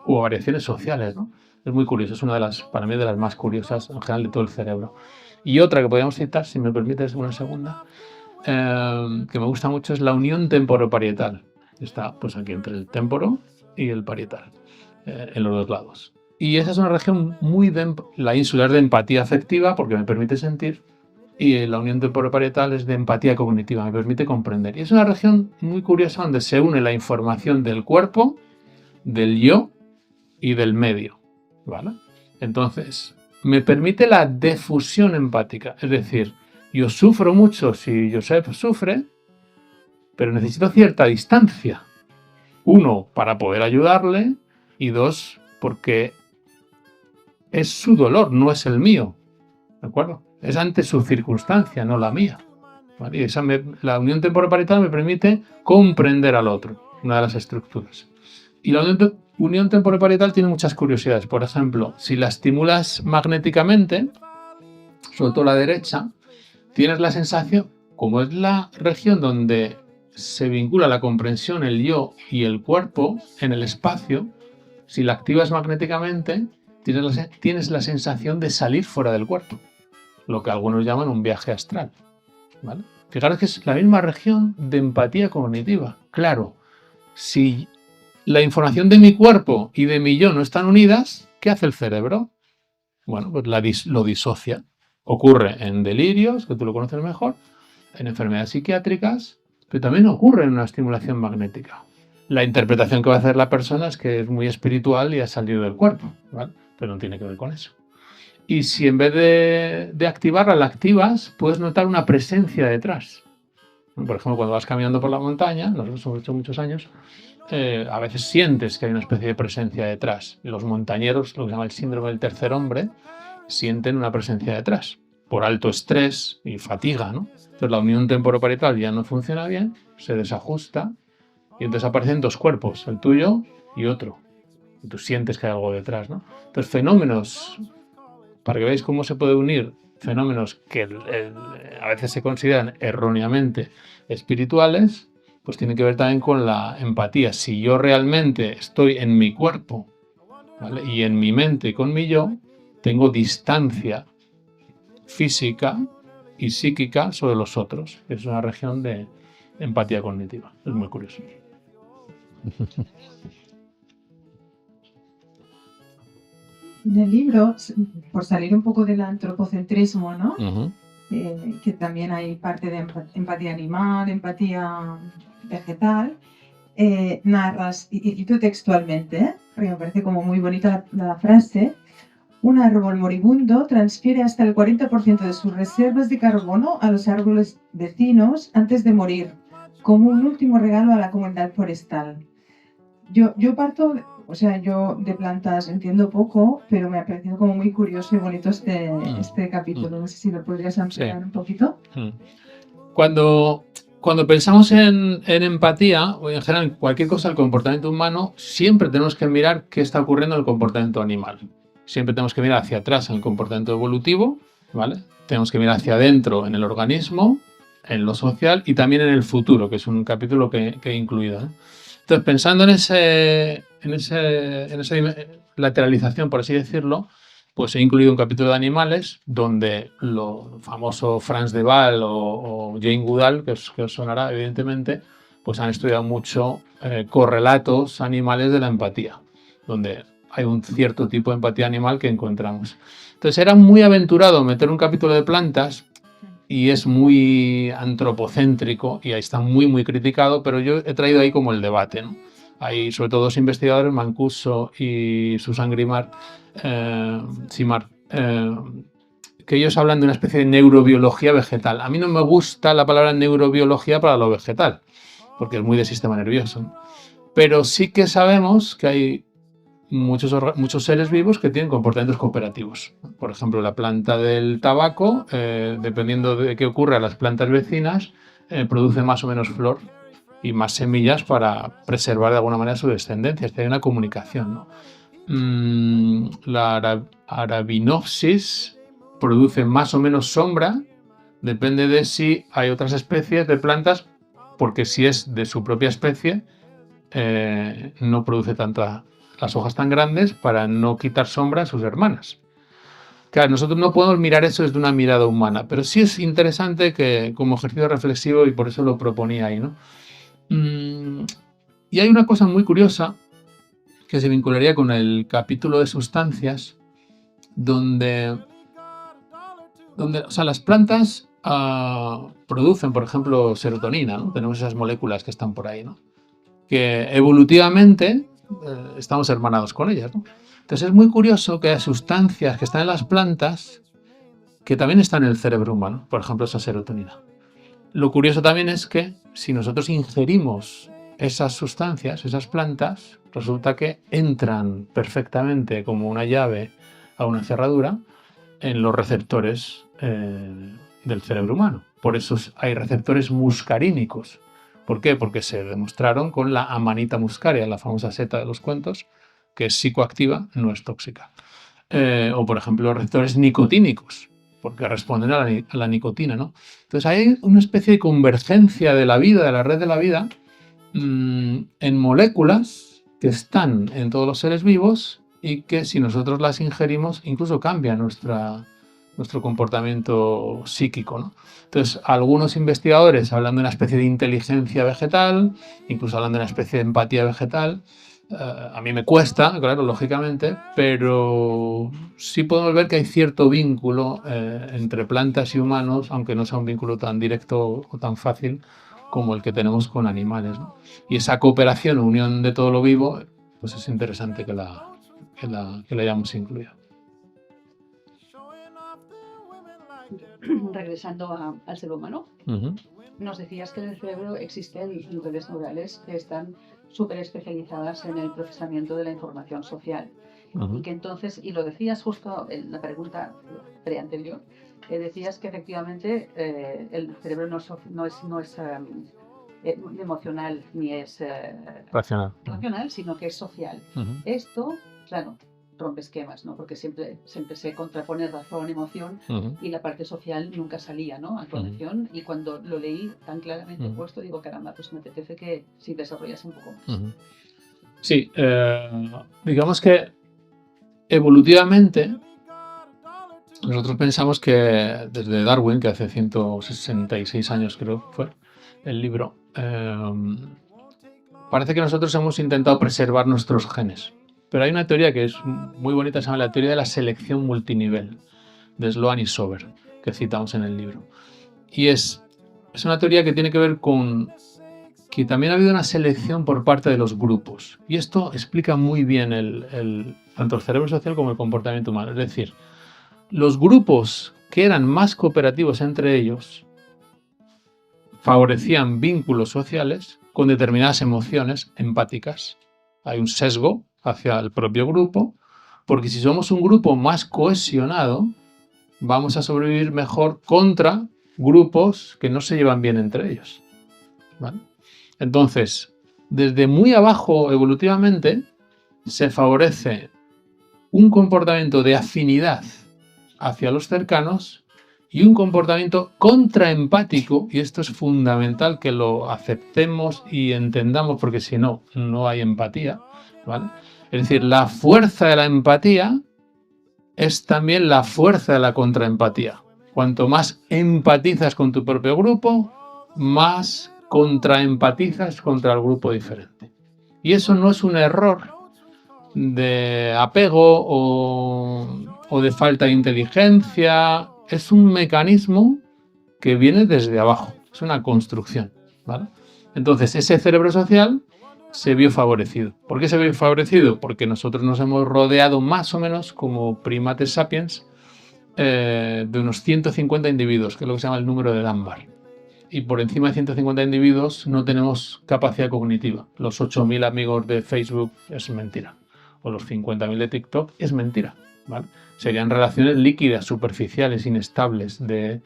variaciones sociales, ¿no? Es muy curioso, es una de las, para mí, de las más curiosas en general de todo el cerebro. Y otra que podríamos citar, si me permites una segunda, que me gusta mucho, es la unión temporoparietal. Está pues aquí entre el temporo y el parietal, en los dos lados. Y esa es una región muy la insular de empatía afectiva, porque me permite sentir, y la unión temporoparietal es de empatía cognitiva, me permite comprender. Y es una región muy curiosa donde se une la información del cuerpo, del yo y del medio, ¿vale? Entonces, me permite la defusión empática, es decir, yo sufro mucho si Josep sufre, pero necesito cierta distancia. 1, para poder ayudarle, y 2, porque es su dolor, no es el mío, ¿de acuerdo? Es ante su circunstancia, no la mía, ¿vale? Y la unión temporoparietal me permite comprender al otro, una de las estructuras. Y la unión temporoparietal tiene muchas curiosidades. Por ejemplo, si la estimulas magnéticamente, sobre todo la derecha, tienes la sensación, como es la región donde se vincula la comprensión, el yo y el cuerpo en el espacio, si la activas magnéticamente, tienes la sensación de salir fuera del cuerpo, lo que algunos llaman un viaje astral, ¿vale? Fijaros que es la misma región de empatía cognitiva. Claro, si la información de mi cuerpo y de mi yo no están unidas, ¿qué hace el cerebro? Bueno, pues lo disocia. Ocurre en delirios, que tú lo conoces mejor, en enfermedades psiquiátricas, pero también ocurre en una estimulación magnética. La interpretación que va a hacer la persona es que es muy espiritual y ha salido del cuerpo, ¿vale? Pero no tiene que ver con eso. Y si en vez de activarla, la activas, puedes notar una presencia detrás. Por ejemplo, cuando vas caminando por la montaña, nosotros hemos hecho muchos años, a veces sientes que hay una especie de presencia detrás. Los montañeros, lo que se llama el síndrome del tercer hombre, sienten una presencia detrás, por alto estrés y fatiga, ¿no? Entonces la unión temporoparietal ya no funciona bien, se desajusta y entonces aparecen dos cuerpos, el tuyo y otro. Y tú sientes que hay algo detrás, ¿no? Entonces fenómenos, para que veáis cómo se puede unir fenómenos que a veces se consideran erróneamente espirituales, pues tiene que ver también con la empatía. Si yo realmente estoy en mi cuerpo, ¿vale? Y en mi mente con mi yo, tengo distancia física y psíquica sobre los otros. Es una región de empatía cognitiva. Es muy curioso. En el libro, por salir un poco del antropocentrismo, ¿no? Uh-huh. Que también hay parte de empatía animal, empatía vegetal, narras, y cito textualmente, porque me parece como muy bonita la frase: un árbol moribundo transfiere hasta el 40% de sus reservas de carbono a los árboles vecinos antes de morir, como un último regalo a la comunidad forestal. Yo parto, yo de plantas entiendo poco, pero me ha parecido como muy curioso y bonito este capítulo. No sé si lo podrías ampliar un poquito. Cuando pensamos en empatía, o en general en cualquier cosa del comportamiento humano, siempre tenemos que mirar qué está ocurriendo en el comportamiento animal. Siempre tenemos que mirar hacia atrás en el comportamiento evolutivo, ¿vale? Tenemos que mirar hacia adentro en el organismo, en lo social y también en el futuro, que es un capítulo que he incluido, ¿eh? Entonces, pensando en esa lateralización, por así decirlo, pues he incluido un capítulo de animales donde lo famoso Frans de Waal o Jane Goodall, que os sonará evidentemente, pues han estudiado mucho correlatos animales de la empatía, donde hay un cierto tipo de empatía animal que encontramos. Entonces era muy aventurado meter un capítulo de plantas y es muy antropocéntrico y ahí está muy, muy criticado, pero yo he traído ahí como el debate, ¿no? Hay sobre todo dos investigadores, Mancuso y Susan Simard, que ellos hablan de una especie de neurobiología vegetal. A mí no me gusta la palabra neurobiología para lo vegetal, porque es muy de sistema nervioso, ¿no? Pero sí que sabemos que hay muchos seres vivos que tienen comportamientos cooperativos. Por ejemplo, la planta del tabaco, dependiendo de qué ocurre a las plantas vecinas, produce más o menos flor y más semillas para preservar de alguna manera su descendencia. Hay una comunicación, ¿no? La Arabinopsis produce más o menos sombra, depende de si hay otras especies de plantas, porque si es de su propia especie, no produce las hojas tan grandes para no quitar sombra a sus hermanas. Claro, nosotros no podemos mirar eso desde una mirada humana, pero sí es interesante que como ejercicio reflexivo, y por eso lo proponía ahí, ¿no? Y hay una cosa muy curiosa que se vincularía con el capítulo de sustancias, donde o sea, las plantas producen, por ejemplo, serotonina, ¿no? Tenemos esas moléculas que están por ahí, ¿no? Que evolutivamente estamos hermanados con ellas, ¿no? Entonces es muy curioso que hay sustancias que están en las plantas que también están en el cerebro humano, por ejemplo, esa serotonina. Lo curioso también es que si nosotros ingerimos esas sustancias, esas plantas, resulta que entran perfectamente como una llave a una cerradura en los receptores del cerebro humano. Por eso hay receptores muscarínicos. ¿Por qué? Porque se demostraron con la amanita muscaria, la famosa seta de los cuentos, que es psicoactiva, no es tóxica. O, por ejemplo, receptores nicotínicos, porque responden a la nicotina, ¿no? Entonces hay una especie de convergencia de la vida, de la red de la vida, en moléculas que están en todos los seres vivos y que si nosotros las ingerimos incluso cambia nuestro comportamiento psíquico, ¿no? Entonces, algunos investigadores hablan de una especie de inteligencia vegetal, incluso hablan de una especie de empatía vegetal. A mí me cuesta, claro, lógicamente, pero sí podemos ver que hay cierto vínculo entre plantas y humanos, aunque no sea un vínculo tan directo o tan fácil como el que tenemos con animales, ¿no? Y esa cooperación o unión de todo lo vivo, pues es interesante que la hayamos incluido. Regresando al ser humano, nos decías que en el cerebro existen redes neurales que están súper especializadas en el procesamiento de la información social. Y que entonces, y lo decías justo en la pregunta preanterior, decías que efectivamente el cerebro no es emocional ni es racional, sino que es social. Esto, claro, rompe esquemas, ¿no? Porque siempre se contrapone razón, emoción, y la parte social nunca salía, ¿no? A colación, y cuando lo leí tan claramente puesto, digo, caramba, pues me apetece que si desarrollas un poco más. Sí, digamos que evolutivamente nosotros pensamos que desde Darwin, que hace 166 años creo que fue el libro, parece que nosotros hemos intentado preservar nuestros genes. Pero hay una teoría que es muy bonita, se llama la teoría de la selección multinivel, de Sloan y Sober, que citamos en el libro. Y es una teoría que tiene que ver con que también ha habido una selección por parte de los grupos. Y esto explica muy bien tanto el cerebro social como el comportamiento humano. Es decir, los grupos que eran más cooperativos entre ellos favorecían vínculos sociales con determinadas emociones empáticas. Hay un sesgo hacia el propio grupo, porque si somos un grupo más cohesionado, vamos a sobrevivir mejor contra grupos que no se llevan bien entre ellos, ¿vale? Entonces, desde muy abajo evolutivamente, se favorece un comportamiento de afinidad hacia los cercanos y un comportamiento contraempático, y esto es fundamental que lo aceptemos y entendamos, porque si no, no hay empatía, ¿vale? Es decir, la fuerza de la empatía es también la fuerza de la contraempatía. Cuanto más empatizas con tu propio grupo, más contraempatizas contra el grupo diferente. Y eso no es un error de apego o de falta de inteligencia, es un mecanismo que viene desde abajo, es una construcción, ¿vale? Entonces, ese cerebro social se vio favorecido. ¿Por qué se vio favorecido? Porque nosotros nos hemos rodeado más o menos como primates sapiens de unos 150 individuos, que es lo que se llama el número de Dunbar. Y por encima de 150 individuos no tenemos capacidad cognitiva. Los 8.000 amigos de Facebook es mentira. O los 50.000 de TikTok es mentira, ¿vale? Serían relaciones líquidas, superficiales, inestables, de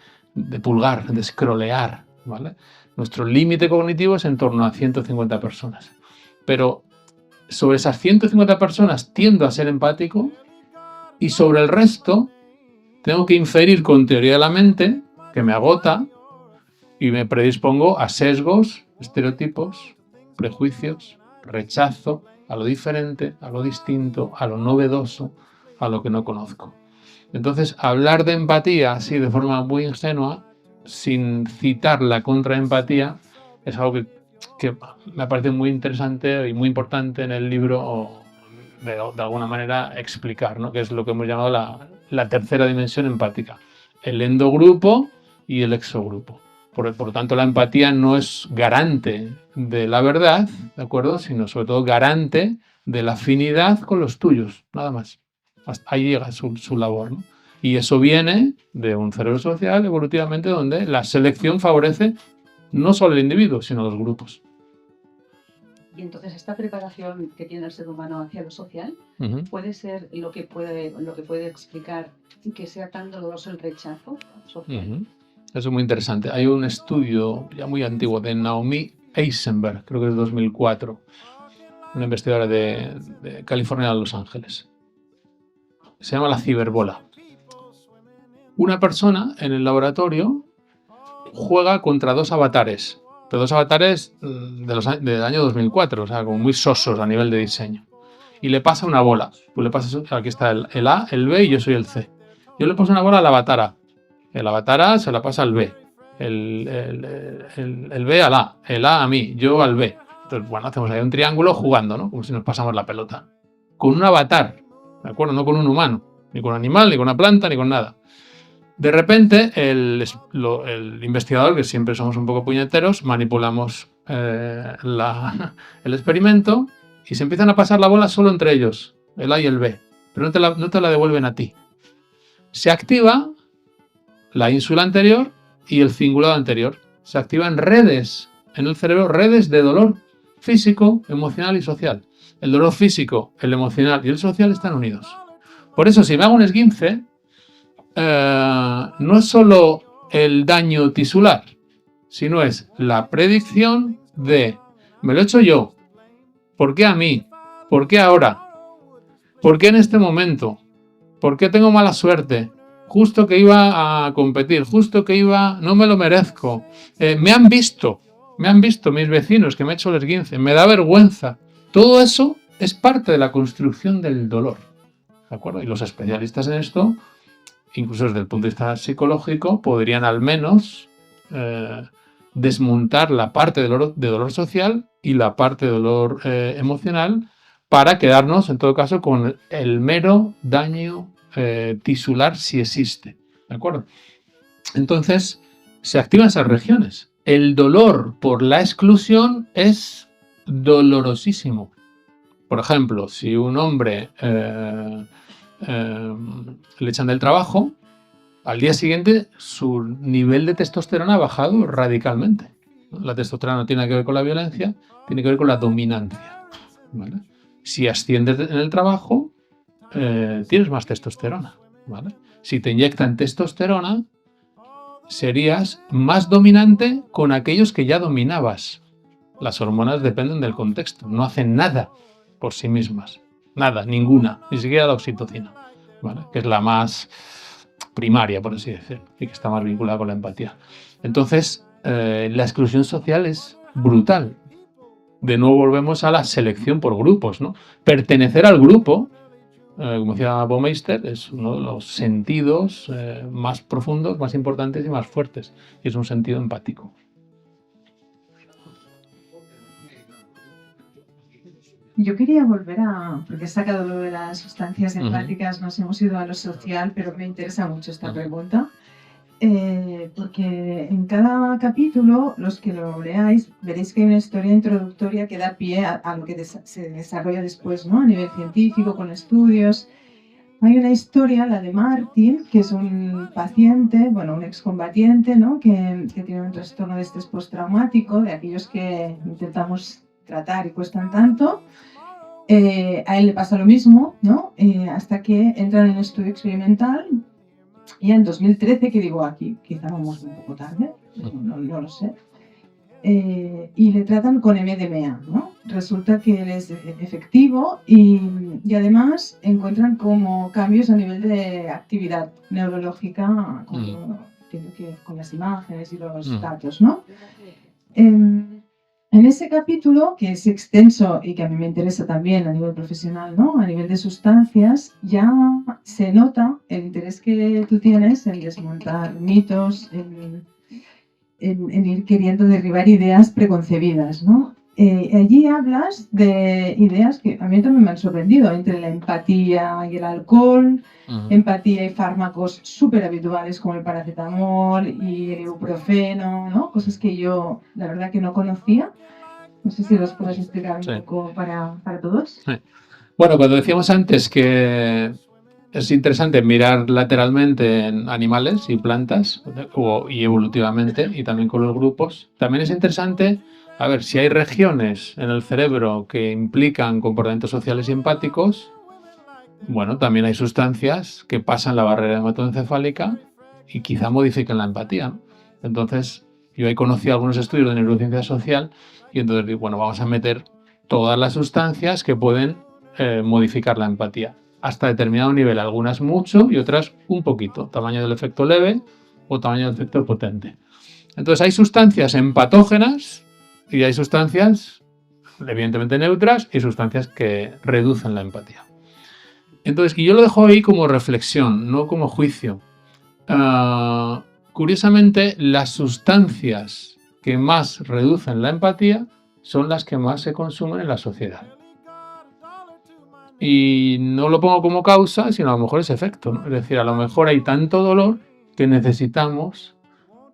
pulgar, de scrollear, ¿vale? Nuestro límite cognitivo es en torno a 150 personas. Pero sobre esas 150 personas tiendo a ser empático y sobre el resto tengo que inferir con teoría de la mente, que me agota, y me predispongo a sesgos, estereotipos, prejuicios, rechazo a lo diferente, a lo distinto, a lo novedoso, a lo que no conozco. Entonces, hablar de empatía así de forma muy ingenua, sin citar la contraempatía, es algo que me parece muy interesante y muy importante en el libro, o de alguna manera explicar, ¿no? Que es lo que hemos llamado la tercera dimensión empática, el endogrupo y el exogrupo. Por lo tanto, la empatía no es garante de la verdad, ¿de acuerdo? Sino sobre todo garante de la afinidad con los tuyos, nada más. Hasta ahí llega su labor, ¿no? Y eso viene de un cerebro social, evolutivamente, donde la selección favorece no solo el individuo, sino los grupos. Y entonces esta preparación que tiene el ser humano hacia lo social puede ser lo que puede explicar que sea tan doloroso el rechazo social. Eso es muy interesante. Hay un estudio ya muy antiguo de Naomi Eisenberg, creo que es 2004, una investigadora de California de Los Ángeles. Se llama la ciberbola. Una persona en el laboratorio juega contra dos avatares, pero dos avatares del año 2004, o sea, como muy sosos a nivel de diseño. Y le pasa una bola. Tú le pasas, aquí está el A, el B y yo soy el C. Yo le paso una bola al avatar A. El avatar A se la pasa al B. El B al A. El A a mí. Yo al B. Entonces, bueno, hacemos ahí un triángulo jugando, ¿no? Como si nos pasamos la pelota. Con un avatar, ¿de acuerdo? No con un humano. Ni con un animal, ni con una planta, ni con nada. De repente, el investigador, que siempre somos un poco puñeteros, manipulamos el experimento y se empiezan a pasar la bola solo entre ellos, el A y el B, pero no te la devuelven a ti. Se activa la ínsula anterior y el cingulado anterior. Se activan redes en el cerebro, redes de dolor físico, emocional y social. El dolor físico, el emocional y el social están unidos. Por eso, si me hago un esguince, no es solo el daño tisular, sino es la predicción de me lo he hecho yo, ¿por qué a mí? ¿Por qué ahora? ¿Por qué en este momento? ¿Por qué tengo mala suerte? Justo que iba a competir, justo que no me lo merezco. Me han visto mis vecinos que me he hecho el esguince, me da vergüenza. Todo eso es parte de la construcción del dolor, ¿de acuerdo? Y los especialistas en esto, incluso desde el punto de vista psicológico, podrían al menos desmontar la parte de dolor social y la parte de dolor emocional para quedarnos, en todo caso, con el mero daño tisular, si existe, ¿de acuerdo? Entonces, se activan esas regiones. El dolor por la exclusión es dolorosísimo. Por ejemplo, si un hombre le echan del trabajo, al día siguiente su nivel de testosterona ha bajado radicalmente. La testosterona no tiene que ver con la violencia, tiene que ver con la dominancia, ¿vale? Si asciendes en el trabajo, tienes más testosterona, ¿vale? Si te inyectan testosterona, serías más dominante con aquellos que ya dominabas. Las hormonas dependen del contexto, no hacen nada por sí mismas. Nada, ninguna, ni siquiera la oxitocina, ¿vale? Que es la más primaria, por así decirlo, y que está más vinculada con la empatía. Entonces, la exclusión social es brutal. De nuevo volvemos a la selección por grupos, ¿no? Pertenecer al grupo, como decía Baumeister, es uno de los sentidos más profundos, más importantes y más fuertes, y es un sentido empático. Yo quería volver porque he sacado lo de las sustancias empáticas, nos hemos ido a lo social, pero me interesa mucho esta pregunta, porque en cada capítulo, los que lo leáis, veréis que hay una historia introductoria que da pie a lo que se desarrolla después, ¿no? A nivel científico, con estudios. Hay una historia, la de Martin, que es un paciente, bueno, un excombatiente, ¿no? que tiene un trastorno de estrés postraumático, de aquellos que intentamos tratar y cuestan tanto. A él le pasa lo mismo, ¿no? Hasta que entra en el estudio experimental y en 2013, que digo aquí, quizá vamos un poco tarde, no lo sé, y le tratan con MDMA, ¿no? Resulta que él es efectivo y además encuentran como cambios a nivel de actividad neurológica con las imágenes y los datos, ¿no? En ese capítulo, que es extenso y que a mí me interesa también a nivel profesional, ¿no? A nivel de sustancias, ya se nota el interés que tú tienes en desmontar mitos, en ir queriendo derribar ideas preconcebidas, ¿no? Allí hablas de ideas que a mí también me han sorprendido, entre la empatía y el alcohol, empatía y fármacos súper habituales como el paracetamol y el ibuprofeno, ¿no? Cosas que yo, la verdad, que no conocía. No sé si los puedes explicar un poco para todos. Sí. Bueno, cuando decíamos antes que es interesante mirar lateralmente en animales y plantas y evolutivamente y también con los grupos, también es interesante a ver si hay regiones en el cerebro que implican comportamientos sociales y empáticos. Bueno, también hay sustancias que pasan la barrera hematoencefálica y quizá modifiquen la empatía, ¿no? Entonces, yo he conocido algunos estudios de neurociencia social y entonces digo, bueno, vamos a meter todas las sustancias que pueden modificar la empatía. Hasta determinado nivel, algunas mucho y otras un poquito. Tamaño del efecto leve o tamaño del efecto potente. Entonces, hay sustancias empatógenas y hay sustancias evidentemente neutras y sustancias que reducen la empatía. Entonces, y yo lo dejo ahí como reflexión, no como juicio. Curiosamente, las sustancias que más reducen la empatía son las que más se consumen en la sociedad. Y no lo pongo como causa, sino a lo mejor es efecto, ¿no? Es decir, a lo mejor hay tanto dolor que necesitamos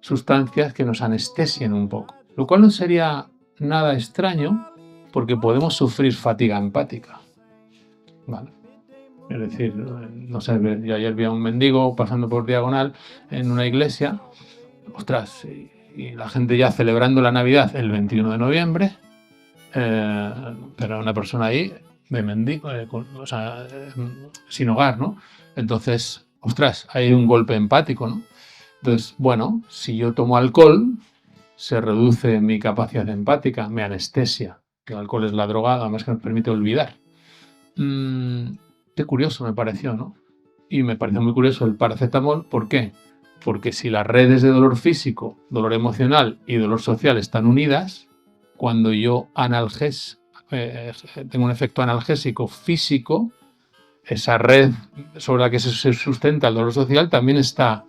sustancias que nos anestesien un poco. Lo cual no sería nada extraño porque podemos sufrir fatiga empática. ¿Vale? Es decir, no sé, yo ayer vi a un mendigo pasando por diagonal en una iglesia, ostras, y la gente ya celebrando la Navidad el 21 de noviembre, pero una persona ahí de mendigo, sin hogar, ¿no? Entonces, ostras, hay un golpe empático, ¿no? Entonces, bueno, si yo tomo alcohol, se reduce mi capacidad empática, mi anestesia. El alcohol es la droga, además que nos permite olvidar. Qué curioso me pareció, ¿no? Y me pareció muy curioso el paracetamol. ¿Por qué? Porque si las redes de dolor físico, dolor emocional y dolor social están unidas, cuando yo tengo un efecto analgésico físico, esa red sobre la que se sustenta el dolor social también está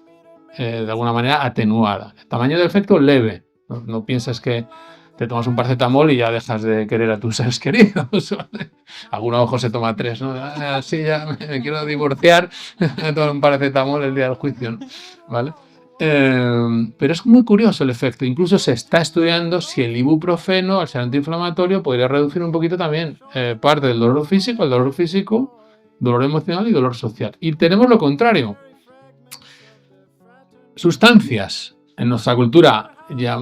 de alguna manera atenuada. El tamaño del efecto leve. No piensas que te tomas un paracetamol y ya dejas de querer a tus seres queridos. Alguno a lo mejor se toma 3, ¿no? Así ya me quiero divorciar, me tomo un paracetamol el día del juicio, ¿no? ¿Vale? Pero es muy curioso el efecto. Incluso se está estudiando si el ibuprofeno, al ser antiinflamatorio, podría reducir un poquito también parte del dolor físico, dolor emocional y dolor social. Y tenemos lo contrario. Sustancias. En nuestra cultura ya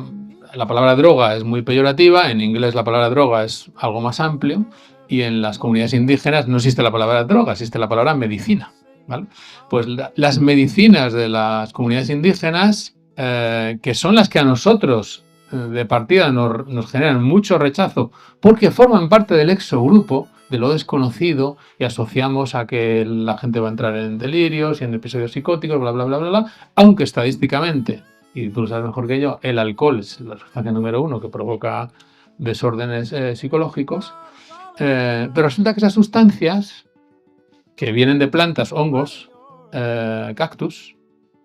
la palabra droga es muy peyorativa, en inglés la palabra droga es algo más amplio y en las comunidades indígenas no existe la palabra droga, existe la palabra medicina, ¿vale? Pues las medicinas de las comunidades indígenas, que son las que a nosotros de partida nos generan mucho rechazo porque forman parte del exogrupo, de lo desconocido, y asociamos a que la gente va a entrar en delirios y en episodios psicóticos, bla, bla, bla, bla, bla, aunque estadísticamente, y tú lo sabes mejor que yo, el alcohol es la sustancia número 1 que provoca desórdenes psicológicos, pero resulta que esas sustancias que vienen de plantas, hongos, cactus,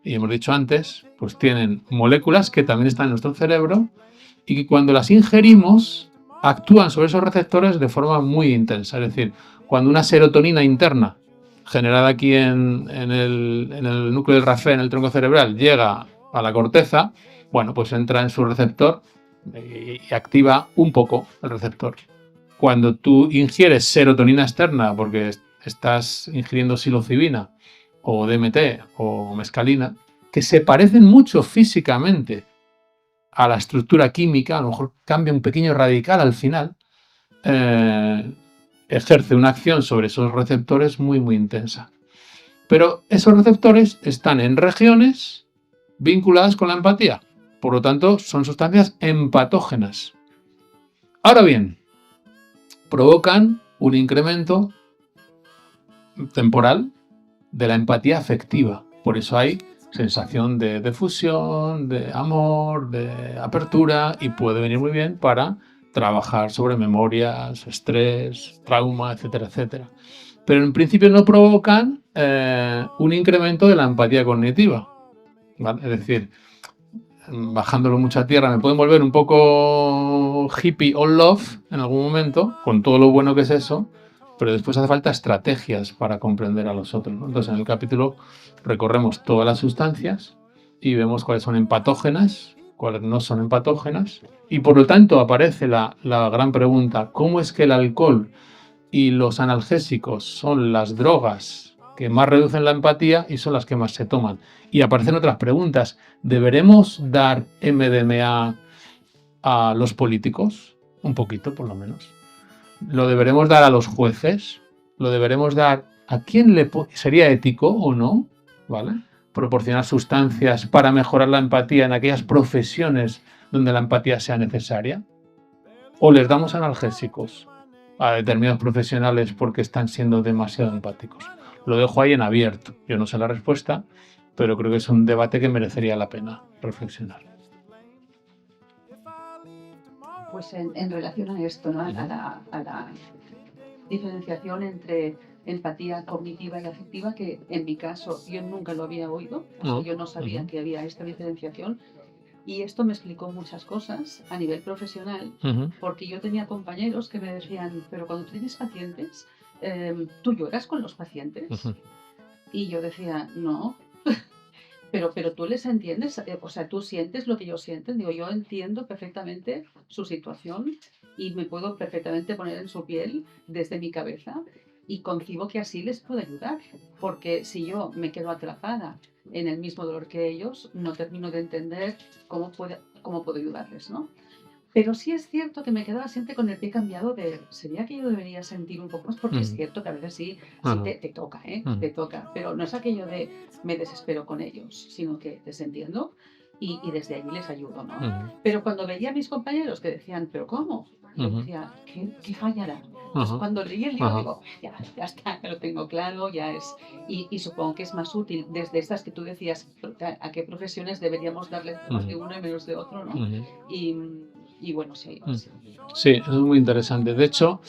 y hemos dicho antes, pues tienen moléculas que también están en nuestro cerebro y que cuando las ingerimos actúan sobre esos receptores de forma muy intensa. Es decir, cuando una serotonina interna generada aquí en el núcleo del RAFE, en el tronco cerebral, llega a la corteza, bueno, pues entra en su receptor y activa un poco el receptor. Cuando tú ingieres serotonina externa porque estás ingiriendo psilocibina o DMT o mescalina, que se parecen mucho físicamente a la estructura química, a lo mejor cambia un pequeño radical al final, ejerce una acción sobre esos receptores muy, muy intensa. Pero esos receptores están en regiones vinculadas con la empatía. Por lo tanto, son sustancias empatógenas. Ahora bien, provocan un incremento temporal de la empatía afectiva. Por eso hay sensación de fusión, de amor, de apertura, y puede venir muy bien para trabajar sobre memorias, estrés, trauma, etcétera, etcétera. Pero en principio no provocan un incremento de la empatía cognitiva, ¿vale? Es decir, bajándolo mucha tierra, me pueden volver un poco hippie o love en algún momento, con todo lo bueno que es eso, pero después hace falta estrategias para comprender a los otros, ¿no? Entonces, en el capítulo recorremos todas las sustancias y vemos cuáles son empatógenas, cuáles no son empatógenas, y por lo tanto aparece la gran pregunta: ¿cómo es que el alcohol y los analgésicos son las drogas que más reducen la empatía y son las que más se toman? Y aparecen otras preguntas. ¿Deberemos dar MDMA a los políticos? Un poquito, por lo menos. ¿Lo deberemos dar a los jueces? ¿Lo deberemos dar a quién sería ético o no? ¿Vale? Proporcionar sustancias para mejorar la empatía en aquellas profesiones donde la empatía sea necesaria. ¿O les damos analgésicos a determinados profesionales porque están siendo demasiado empáticos? Lo dejo ahí en abierto. Yo no sé la respuesta, pero creo que es un debate que merecería la pena reflexionar. Pues en relación a esto, ¿no? a la diferenciación entre empatía cognitiva y afectiva, que en mi caso yo nunca lo había oído, yo no sabía que había esta diferenciación, y esto me explicó muchas cosas a nivel profesional, porque yo tenía compañeros que me decían: pero cuando tienes pacientes, ¿tú lloras con los pacientes? Y yo decía: no. Pero tú les entiendes, o sea, tú sientes lo que ellos sienten. Digo, yo entiendo perfectamente su situación y me puedo perfectamente poner en su piel desde mi cabeza, y concibo que así les puedo ayudar, porque si yo me quedo atrapada en el mismo dolor que ellos, no termino de entender cómo puedo ayudarles, ¿no? Pero sí es cierto que me quedaba siempre con el pie cambiado de: ¿sería que yo debería sentir un poco más? Porque es cierto que a veces sí te toca, te toca. Pero no es aquello de me desespero con ellos, sino que les entiendo y desde allí les ayudo, ¿no? Pero cuando veía a mis compañeros que decían: ¿pero cómo? Yo decía: ¿qué fallará? Pues cuando leí el libro digo: ya está, ya lo tengo claro, ya es. Y supongo que es más útil desde estas que tú decías, a qué profesiones deberíamos darle más de uno y menos de otro, ¿no? Y bueno, sí. Sí, es muy interesante. De hecho,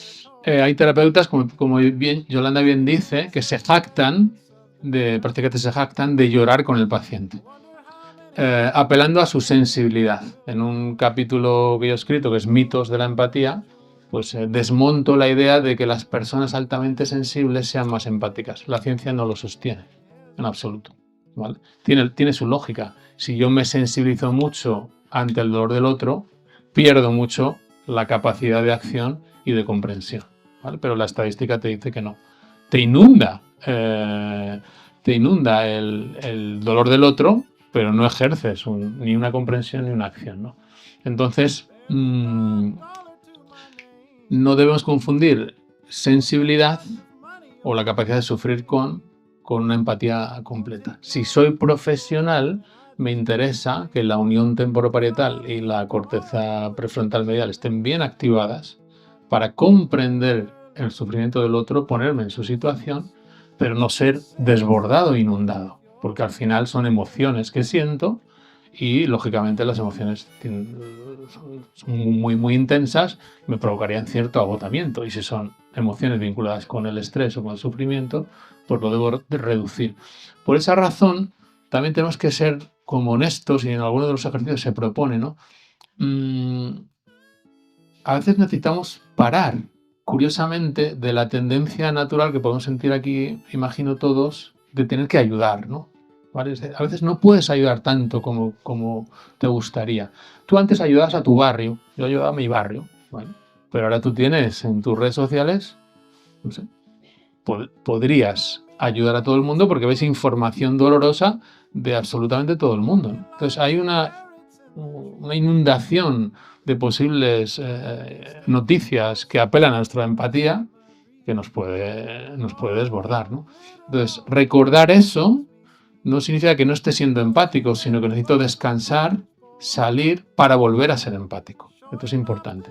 hay terapeutas, como bien Yolanda bien dice, que prácticamente se jactan de llorar con el paciente, apelando a su sensibilidad. En un capítulo que yo he escrito, que es Mitos de la empatía, pues desmonto la idea de que las personas altamente sensibles sean más empáticas. La ciencia no lo sostiene en absoluto, ¿vale? Tiene su lógica. Si yo me sensibilizo mucho ante el dolor del otro, pierdo mucho la capacidad de acción y de comprensión, ¿vale? Pero la estadística te dice que no. Te inunda el dolor del otro, pero no ejerces ni una comprensión ni una acción, ¿no? Entonces, no debemos confundir sensibilidad o la capacidad de sufrir con una empatía completa. Si soy profesional, me interesa que la unión temporoparietal y la corteza prefrontal medial estén bien activadas para comprender el sufrimiento del otro, ponerme en su situación, pero no ser desbordado e inundado, porque al final son emociones que siento y, lógicamente, las emociones son muy, muy intensas, me provocarían cierto agotamiento, y si son emociones vinculadas con el estrés o con el sufrimiento, pues lo debo reducir. Por esa razón, también tenemos que ser como honestos, y en algunos de los ejercicios se propone, ¿no? A veces necesitamos parar, curiosamente, de la tendencia natural que podemos sentir aquí, imagino todos, de tener que ayudar, ¿no? ¿Vale? A veces no puedes ayudar tanto como te gustaría. Tú antes ayudabas a tu barrio, yo ayudaba a mi barrio, ¿vale? Pero ahora tú tienes en tus redes sociales, no sé, podrías ayudar a todo el mundo porque ves información dolorosa de absolutamente todo el mundo, ¿no? Entonces hay una inundación de posibles noticias que apelan a nuestra empatía que nos puede desbordar, ¿no? Entonces, recordar eso no significa que no esté siendo empático, sino que necesito descansar, salir para volver a ser empático. Esto es importante.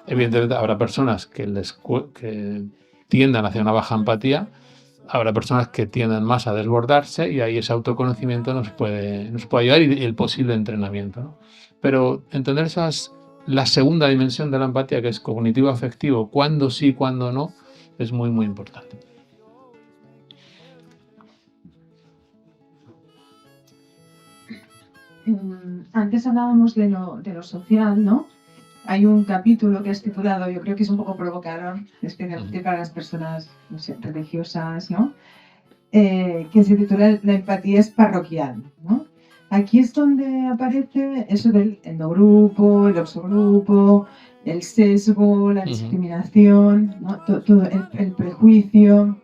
Evidentemente habrá personas que tiendan hacia una baja empatía, habrá personas que tiendan más a desbordarse y ahí ese autoconocimiento nos puede ayudar y el posible entrenamiento, ¿no? Pero entender la segunda dimensión de la empatía, que es cognitivo-afectivo, cuándo sí, cuándo no, es muy, muy importante. Antes hablábamos de lo social, ¿no? Hay un capítulo que es titulado, yo creo que es un poco provocador, especialmente para las personas, no sé, religiosas, ¿no? Que se titula La empatía es parroquial, ¿no? Aquí es donde aparece eso del endogrupo, el exogrupo, el sesgo, la discriminación, ¿no? Todo el prejuicio.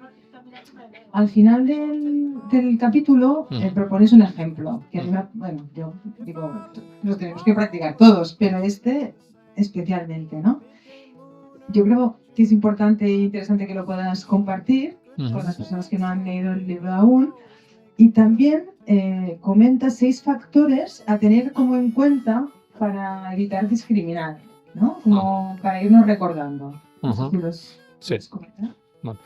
Al final del capítulo propones un ejemplo, que bueno, yo digo, lo tenemos que practicar todos, pero este especialmente, ¿no? Yo creo que es importante e interesante que lo puedas compartir con las personas que no han leído el libro aún. Y también comenta 6 factores a tener como en cuenta para evitar discriminar, ¿no? Como para irnos recordando. No sé si los puedes comentar. Bueno.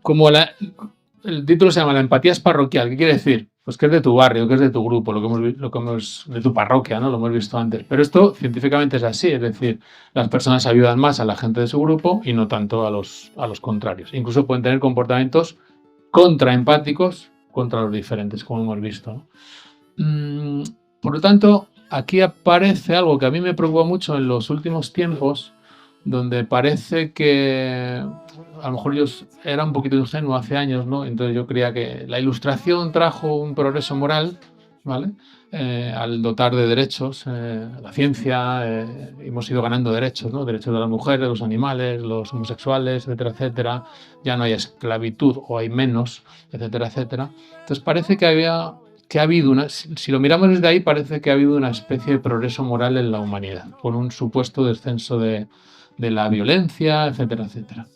Como el título se llama La empatía es parroquial, ¿qué quiere decir? Pues que es de tu barrio, que es de tu grupo, de tu parroquia, ¿no? Lo hemos visto antes. Pero esto científicamente es así, es decir, las personas ayudan más a la gente de su grupo y no tanto a los contrarios. Incluso pueden tener comportamientos contraempáticos contra los diferentes, como hemos visto, ¿no? Por lo tanto, aquí aparece algo que a mí me preocupa mucho en los últimos tiempos, donde parece que a lo mejor yo era un poquito ingenuo hace años, ¿no? Entonces yo creía que la ilustración trajo un progreso moral, ¿vale? Al dotar de derechos la ciencia, hemos ido ganando derechos, ¿no? Derechos de las mujeres, de los animales, los homosexuales, etcétera, etcétera. Ya no hay esclavitud o hay menos, etcétera, etcétera. Entonces parece que ha habido si lo miramos desde ahí, parece que ha habido una especie de progreso moral en la humanidad, con un supuesto descenso de la violencia, etcétera, etcétera.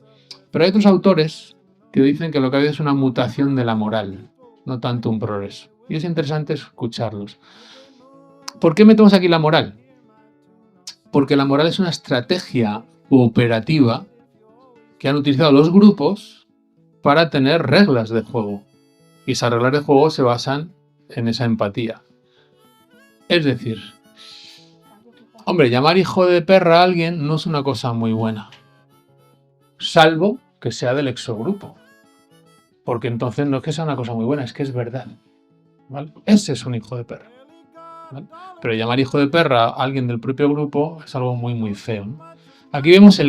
Pero hay otros autores que dicen que lo que ha habido es una mutación de la moral, no tanto un progreso. Y es interesante escucharlos. ¿Por qué metemos aquí la moral? Porque la moral es una estrategia cooperativa que han utilizado los grupos para tener reglas de juego. Y esas reglas de juego se basan en esa empatía. Es decir, hombre, llamar hijo de perra a alguien no es una cosa muy buena, salvo que sea del exogrupo, porque entonces no es que sea una cosa muy buena, es que es verdad, ¿vale? Ese es un hijo de perra, ¿vale? Pero llamar hijo de perra a alguien del propio grupo es algo muy, muy feo, ¿no? Aquí vemos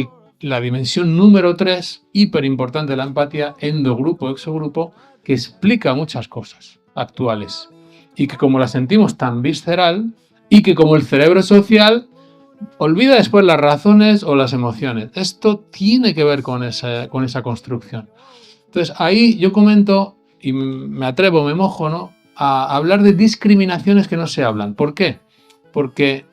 la dimensión número 3, hiper importante de la empatía, endogrupo, exogrupo, que explica muchas cosas actuales y que como la sentimos tan visceral y que como el cerebro social olvida después las razones o las emociones. Esto tiene que ver con esa construcción. Entonces ahí yo comento y me atrevo, me mojo, ¿no?, a hablar de discriminaciones que no se hablan. ¿Por qué? Porque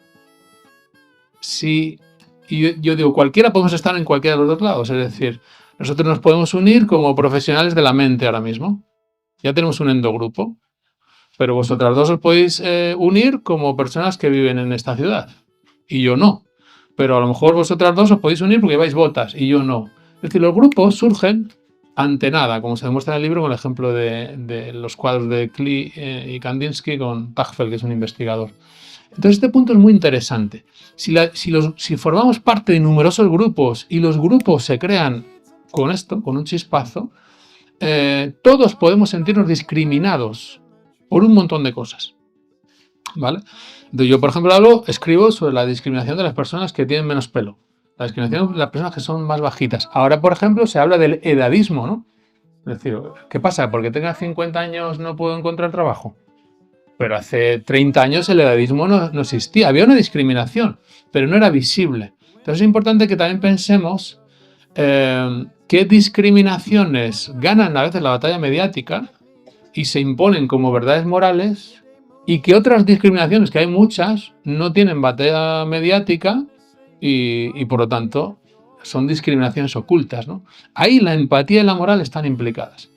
yo digo, cualquiera podemos estar en cualquiera de los dos lados. Es decir, nosotros nos podemos unir como profesionales de la mente ahora mismo. Ya tenemos un endogrupo. Pero vosotras dos os podéis unir como personas que viven en esta ciudad. Y yo no. Pero a lo mejor vosotras dos os podéis unir porque lleváis botas y yo no. Es decir, los grupos surgen ante nada, como se demuestra en el libro con el ejemplo de los cuadros de Klee y Kandinsky con Tagfel, que es un investigador. Entonces este punto es muy interesante. Si formamos parte de numerosos grupos y los grupos se crean con esto, con un chispazo, todos podemos sentirnos discriminados por un montón de cosas, ¿vale? Entonces yo, por ejemplo, escribo sobre la discriminación de las personas que tienen menos pelo, la discriminación de las personas que son más bajitas. Ahora, por ejemplo, se habla del edadismo, ¿no? Es decir, ¿qué pasa? ¿Porque tenga 50 años no puedo encontrar trabajo? Pero hace 30 años el edadismo no existía. Había una discriminación, pero no era visible. Entonces es importante que también pensemos qué discriminaciones ganan a veces la batalla mediática y se imponen como verdades morales, y que otras discriminaciones, que hay muchas, no tienen batalla mediática y por lo tanto son discriminaciones ocultas, ¿no? Ahí la empatía y la moral están implicadas.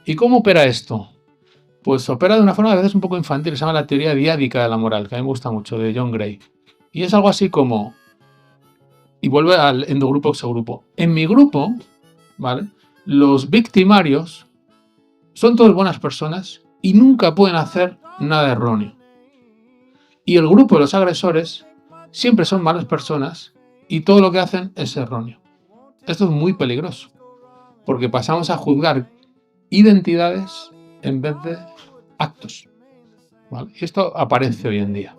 ¿Y cómo opera esto? pues opera de una forma a veces un poco infantil, se llama la teoría diádica de la moral, que a mí me gusta mucho, de John Gray. Y es algo así como, y vuelve al endogrupo, exogrupo. En mi grupo, ¿vale? Los victimarios son todas buenas personas y nunca pueden hacer nada erróneo. Y el grupo de los agresores siempre son malas personas y todo lo que hacen es erróneo. Esto es muy peligroso, porque pasamos a juzgar identidades en vez de actos, ¿vale? Y esto aparece hoy en día.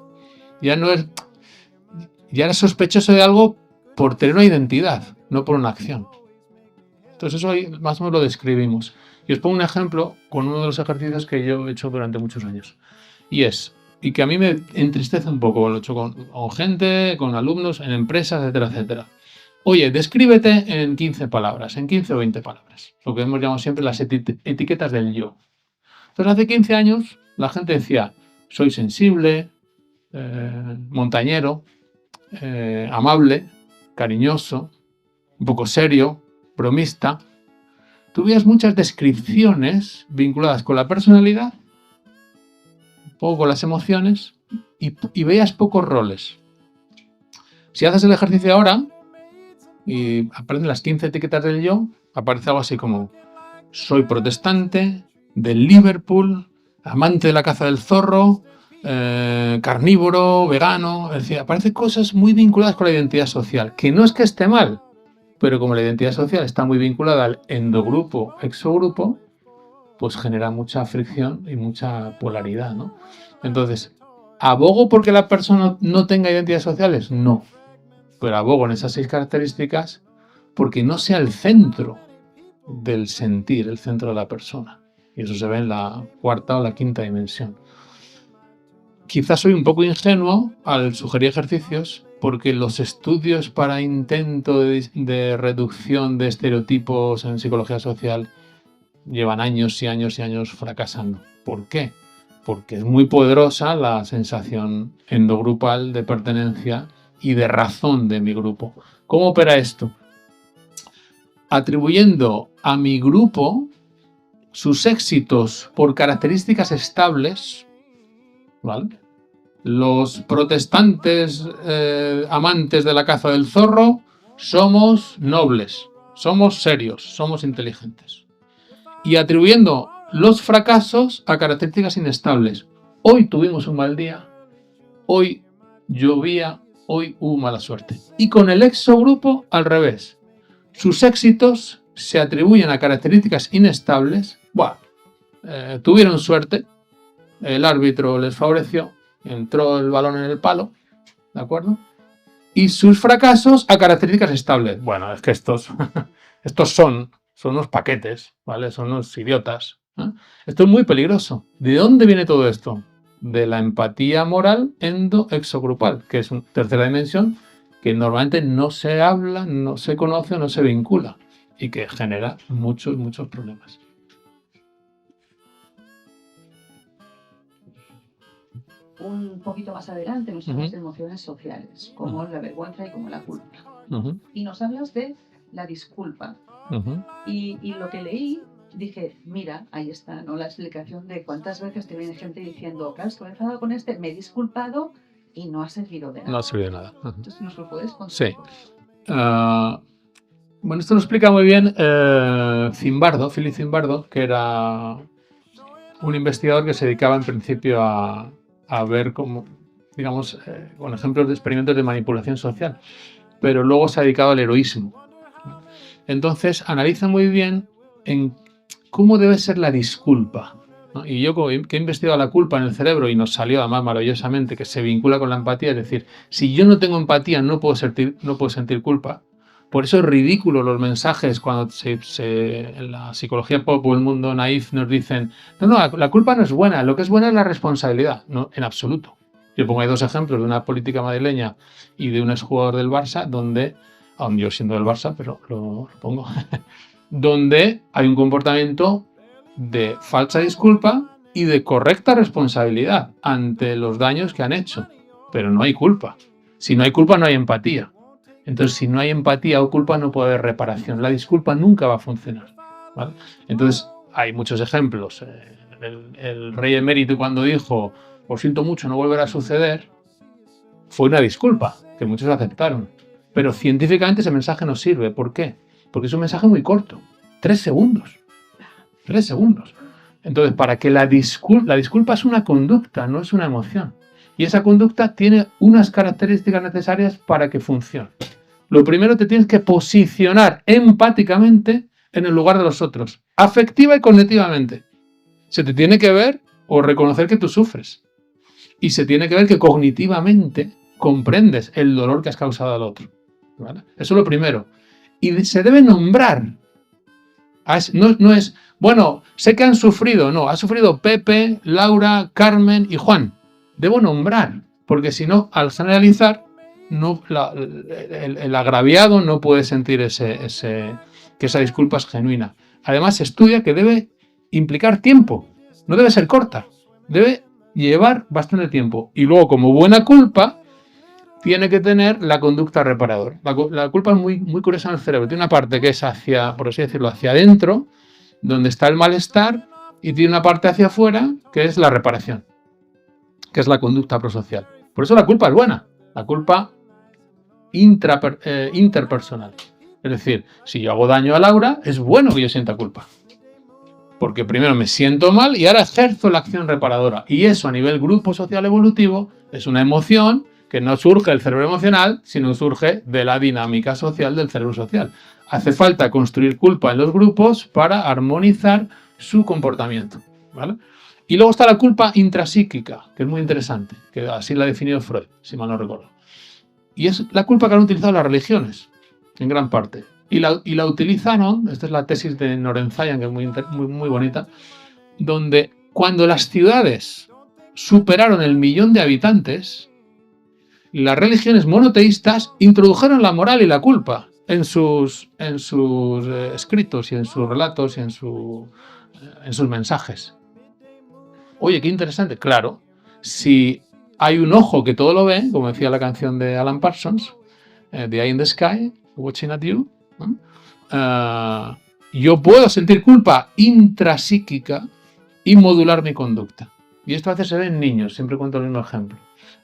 Ya eres sospechoso de algo por tener una identidad, no por una acción. Entonces eso ahí más o menos lo describimos. Y os pongo un ejemplo con uno de los ejercicios que yo he hecho durante muchos años. Y que a mí me entristece un poco, lo he hecho con gente, con alumnos, en empresas, etcétera, etcétera. Oye, descríbete en 15 palabras, en 15 o 20 palabras. Lo que hemos llamado siempre las etiquetas del yo. Entonces hace 15 años la gente decía, soy sensible, montañero, amable, cariñoso, un poco serio, bromista. Tú veías muchas descripciones vinculadas con la personalidad, un poco con las emociones, y veías pocos roles. Si haces el ejercicio ahora y aprendes las 15 etiquetas del yo, aparece algo así como soy protestante, del Liverpool, amante de la caza del zorro, carnívoro, vegano. Es decir, aparecen cosas muy vinculadas con la identidad social, que no es que esté mal, pero como la identidad social está muy vinculada al endogrupo, exogrupo, pues genera mucha fricción y mucha polaridad, ¿no? Entonces, ¿abogo porque la persona no tenga identidades sociales? No. Pero abogo en esas 6 características porque no sea el centro del sentir, el centro de la persona. Y eso se ve en la 4ª o la 5ª dimensión. Quizás soy un poco ingenuo al sugerir ejercicios porque los estudios para intento de reducción de estereotipos en psicología social llevan años y años y años fracasando. ¿Por qué? Porque es muy poderosa la sensación endogrupal de pertenencia y de razón de mi grupo. ¿Cómo opera esto? Atribuyendo a mi grupo sus éxitos por características estables, ¿vale? Los protestantes amantes de la caza del zorro somos nobles, somos serios, somos inteligentes. Y atribuyendo los fracasos a características inestables. Hoy tuvimos un mal día, hoy llovía, hoy hubo mala suerte. Y con el exogrupo al revés. Sus éxitos se atribuyen a características inestables. Bueno, tuvieron suerte, el árbitro les favoreció, entró el balón en el palo, ¿de acuerdo? Y sus fracasos a características estables. Bueno, es que estos son unos paquetes, ¿vale? Son unos idiotas, ¿eh? Esto es muy peligroso. ¿De dónde viene todo esto? De la empatía moral endo-exogrupal, que es una tercera dimensión que normalmente no se habla, no se conoce, no se vincula y que genera muchos problemas. Un poquito más adelante nos hablas de emociones sociales, como la vergüenza y como la culpa. Y nos hablas de la disculpa. Y lo que leí, dije, mira, ahí está, ¿no? La explicación de cuántas veces te viene gente diciendo, claro, estoy enfadado con este, me he disculpado y no ha servido de nada. No ha servido de nada. Entonces, ¿nos lo puedes contar? Sí. Bueno, esto lo explica muy bien Philip Zimbardo, que era un investigador que se dedicaba en principio a ver cómo, digamos, con ejemplos de experimentos de manipulación social, pero luego se ha dedicado al heroísmo. Entonces analiza muy bien en cómo debe ser la disculpa, ¿no? Y yo que he investigado la culpa en el cerebro y nos salió además maravillosamente que se vincula con la empatía, es decir, si yo no tengo empatía no puedo sentir culpa. Por eso es ridículo los mensajes cuando en la psicología pop o el mundo naif nos dicen no, la culpa no es buena, lo que es buena es la responsabilidad. No, en absoluto. Yo pongo ahí 2 ejemplos de una política madrileña y de un exjugador del Barça, donde, aun yo siendo del Barça, pero lo pongo, donde hay un comportamiento de falsa disculpa y de correcta responsabilidad ante los daños que han hecho. Pero no hay culpa. Si no hay culpa, no hay empatía. Entonces, si no hay empatía o culpa, no puede haber reparación. La disculpa nunca va a funcionar, ¿vale? Entonces, hay muchos ejemplos. el rey emérito cuando dijo, lo siento mucho, no volverá a suceder, fue una disculpa, que muchos aceptaron. Pero científicamente ese mensaje no sirve. ¿Por qué? Porque es un mensaje muy corto. 3 segundos. 3 segundos. Entonces, para que la disculpa es una conducta, no es una emoción. Y esa conducta tiene unas características necesarias para que funcione. Lo primero, te tienes que posicionar empáticamente en el lugar de los otros, afectiva y cognitivamente. Se te tiene que ver o reconocer que tú sufres. Y se tiene que ver que cognitivamente comprendes el dolor que has causado al otro. ¿Vale? Eso es lo primero. Y se debe nombrar. No es, bueno, sé que han sufrido. No, ha sufrido Pepe, Laura, Carmen y Juan. Debo nombrar, porque si no, al generalizar, el agraviado no puede sentir que esa disculpa es genuina. Además, se estudia que debe implicar tiempo. No debe ser corta. Debe llevar bastante tiempo. Y luego, como buena culpa, tiene que tener la conducta reparadora. La culpa es muy, muy curiosa en el cerebro. Tiene una parte que es hacia, por así decirlo, hacia adentro, donde está el malestar, y tiene una parte hacia afuera, que es la reparación, que es la conducta prosocial. Por eso la culpa es buena. La culpa interpersonal. Es decir, si yo hago daño a Laura, es bueno que yo sienta culpa. Porque primero me siento mal y ahora ejerzo la acción reparadora. Y eso a nivel grupo social evolutivo es una emoción que no surge del cerebro emocional, sino surge de la dinámica social del cerebro social. Hace falta construir culpa en los grupos para armonizar su comportamiento, ¿vale? Y luego está la culpa intrapsíquica, que es muy interesante, que así la ha definido Freud, si mal no recuerdo. Y es la culpa que han utilizado las religiones, en gran parte. Y la utilizaron, esta es la tesis de Norenzayan, que es muy bonita, donde cuando las ciudades superaron el 1.000.000 de habitantes, las religiones monoteístas introdujeron la moral y la culpa en sus escritos y en sus relatos y en sus mensajes. Oye, qué interesante. Claro, si hay un ojo que todo lo ve, como decía la canción de Alan Parsons, The Eye in the Sky, Watching at You, ¿no? Yo puedo sentir culpa intrapsíquica y modular mi conducta. Y esto a veces se ve en niños, siempre cuento el mismo ejemplo.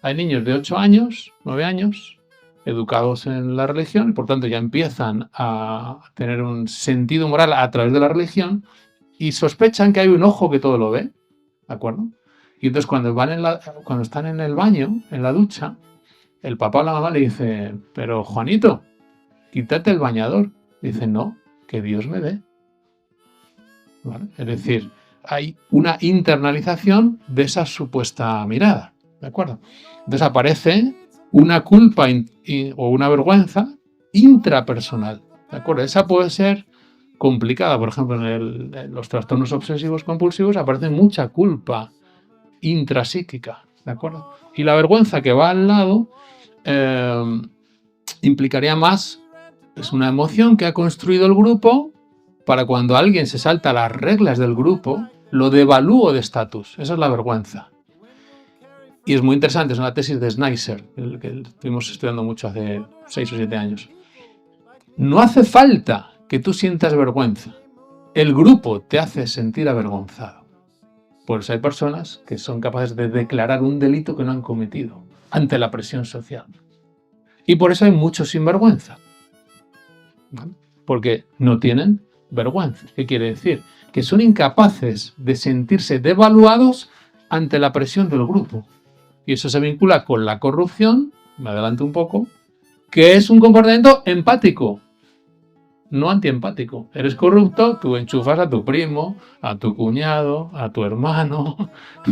Hay niños de 8 años, 9 años, educados en la religión, y por tanto ya empiezan a tener un sentido moral a través de la religión y sospechan que hay un ojo que todo lo ve, ¿de acuerdo? Y entonces cuando están en el baño, en la ducha, el papá o la mamá le dice, pero Juanito, quítate el bañador. Dice, no, que Dios me ve. ¿Vale? Es decir, hay una internalización de esa supuesta mirada. ¿De acuerdo? Entonces aparece una culpa o una vergüenza intrapersonal. ¿De acuerdo? Esa puede ser complicada. Por ejemplo, en los trastornos obsesivos compulsivos aparece mucha culpa intrapsíquica. ¿De acuerdo? Y la vergüenza que va al lado implicaría más, es una emoción que ha construido el grupo para cuando alguien se salta las reglas del grupo, lo devalúo de estatus. Esa es la vergüenza. Y es muy interesante, es una tesis de Schneisser, que estuvimos estudiando mucho hace 6 o 7 años. No hace falta que tú sientas vergüenza. El grupo te hace sentir avergonzado. Por eso hay personas que son capaces de declarar un delito que no han cometido ante la presión social. Y por eso hay muchos sinvergüenza. ¿Vale? Porque no tienen vergüenza. ¿Qué quiere decir? Que son incapaces de sentirse devaluados ante la presión del grupo. Y eso se vincula con la corrupción, me adelanto un poco, que es un comportamiento empático, no antiempático. Eres corrupto, tú enchufas a tu primo, a tu cuñado, a tu hermano,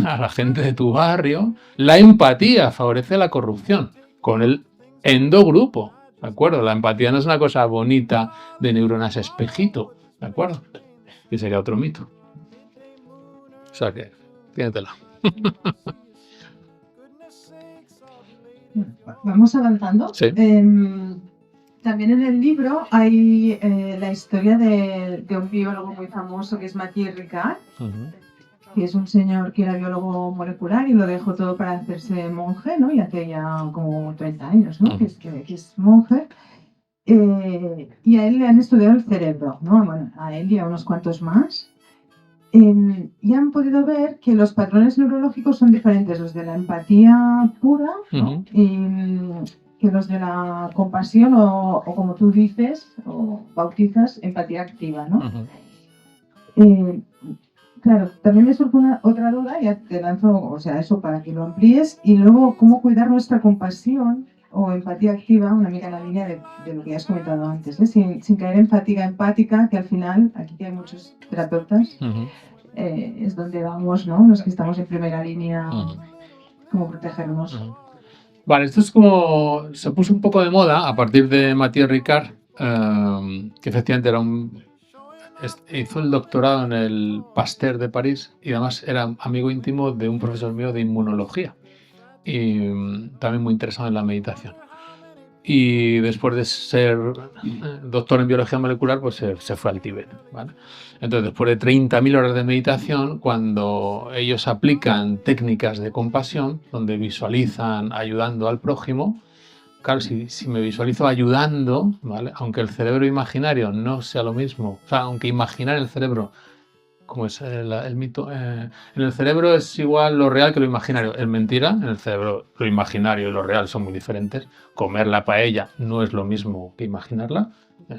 a la gente de tu barrio. La empatía favorece la corrupción con el endogrupo, ¿de acuerdo? La empatía no es una cosa bonita de neuronas espejito, ¿de acuerdo? Que sería otro mito. O sea que, tíratela. Vamos avanzando. Sí. También en el libro hay la historia de un biólogo muy famoso que es Mathieu Ricard, que es un señor que era biólogo molecular y lo dejó todo para hacerse monje, ¿no? Y hace ya como 30 años, ¿no? Que es monje. Y a él le han estudiado el cerebro, ¿no? Bueno, a él y a unos cuantos más. y han podido ver que los patrones neurológicos son diferentes, los de la empatía pura, ¿no? Que los de la compasión o como tú dices o bautizas, empatía activa, ¿no? Claro, también me surge otra duda, ya te lanzo, o sea, eso para que lo amplíes, y luego cómo cuidar nuestra compasión o empatía activa, una amiga en la línea de lo que ya has comentado antes, ¿eh? Sin caer en fatiga empática, que al final, aquí que hay muchos terapeutas, es donde vamos, ¿no? Los que estamos en primera línea, cómo protegernos. Vale, esto es como, se puso un poco de moda a partir de Mathieu Ricard, que efectivamente hizo el doctorado en el Pasteur de París y además era amigo íntimo de un profesor mío de inmunología y también muy interesado en la meditación. Y después de ser doctor en biología molecular, pues se fue al Tíbet, ¿vale? Entonces, después de 30.000 horas de meditación, cuando ellos aplican técnicas de compasión, donde visualizan ayudando al prójimo, claro, si me visualizo ayudando, ¿vale? Aunque el cerebro imaginario no sea lo mismo, o sea, aunque imaginar el cerebro, como es el mito, en el cerebro es igual lo real que lo imaginario. Es mentira, en el cerebro lo imaginario y lo real son muy diferentes. Comer la paella no es lo mismo que imaginarla,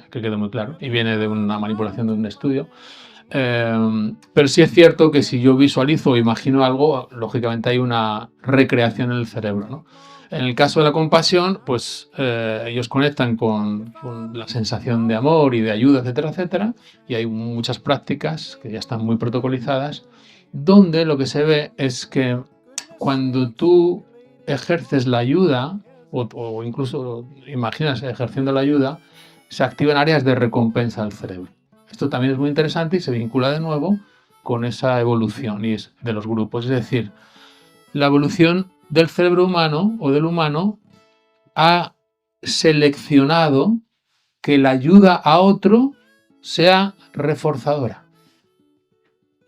que quede muy claro, y viene de una manipulación de un estudio. Pero sí es cierto que si yo visualizo o imagino algo, lógicamente hay una recreación en el cerebro, ¿no? En el caso de la compasión, pues ellos conectan con la sensación de amor y de ayuda, etcétera, etcétera, y hay muchas prácticas que ya están muy protocolizadas, donde lo que se ve es que cuando tú ejerces la ayuda, o incluso imaginas ejerciendo la ayuda, se activan áreas de recompensa del cerebro. Esto también es muy interesante y se vincula de nuevo con esa evolución y es de los grupos. Es decir, la evolución del cerebro humano o del humano ha seleccionado que la ayuda a otro sea reforzadora,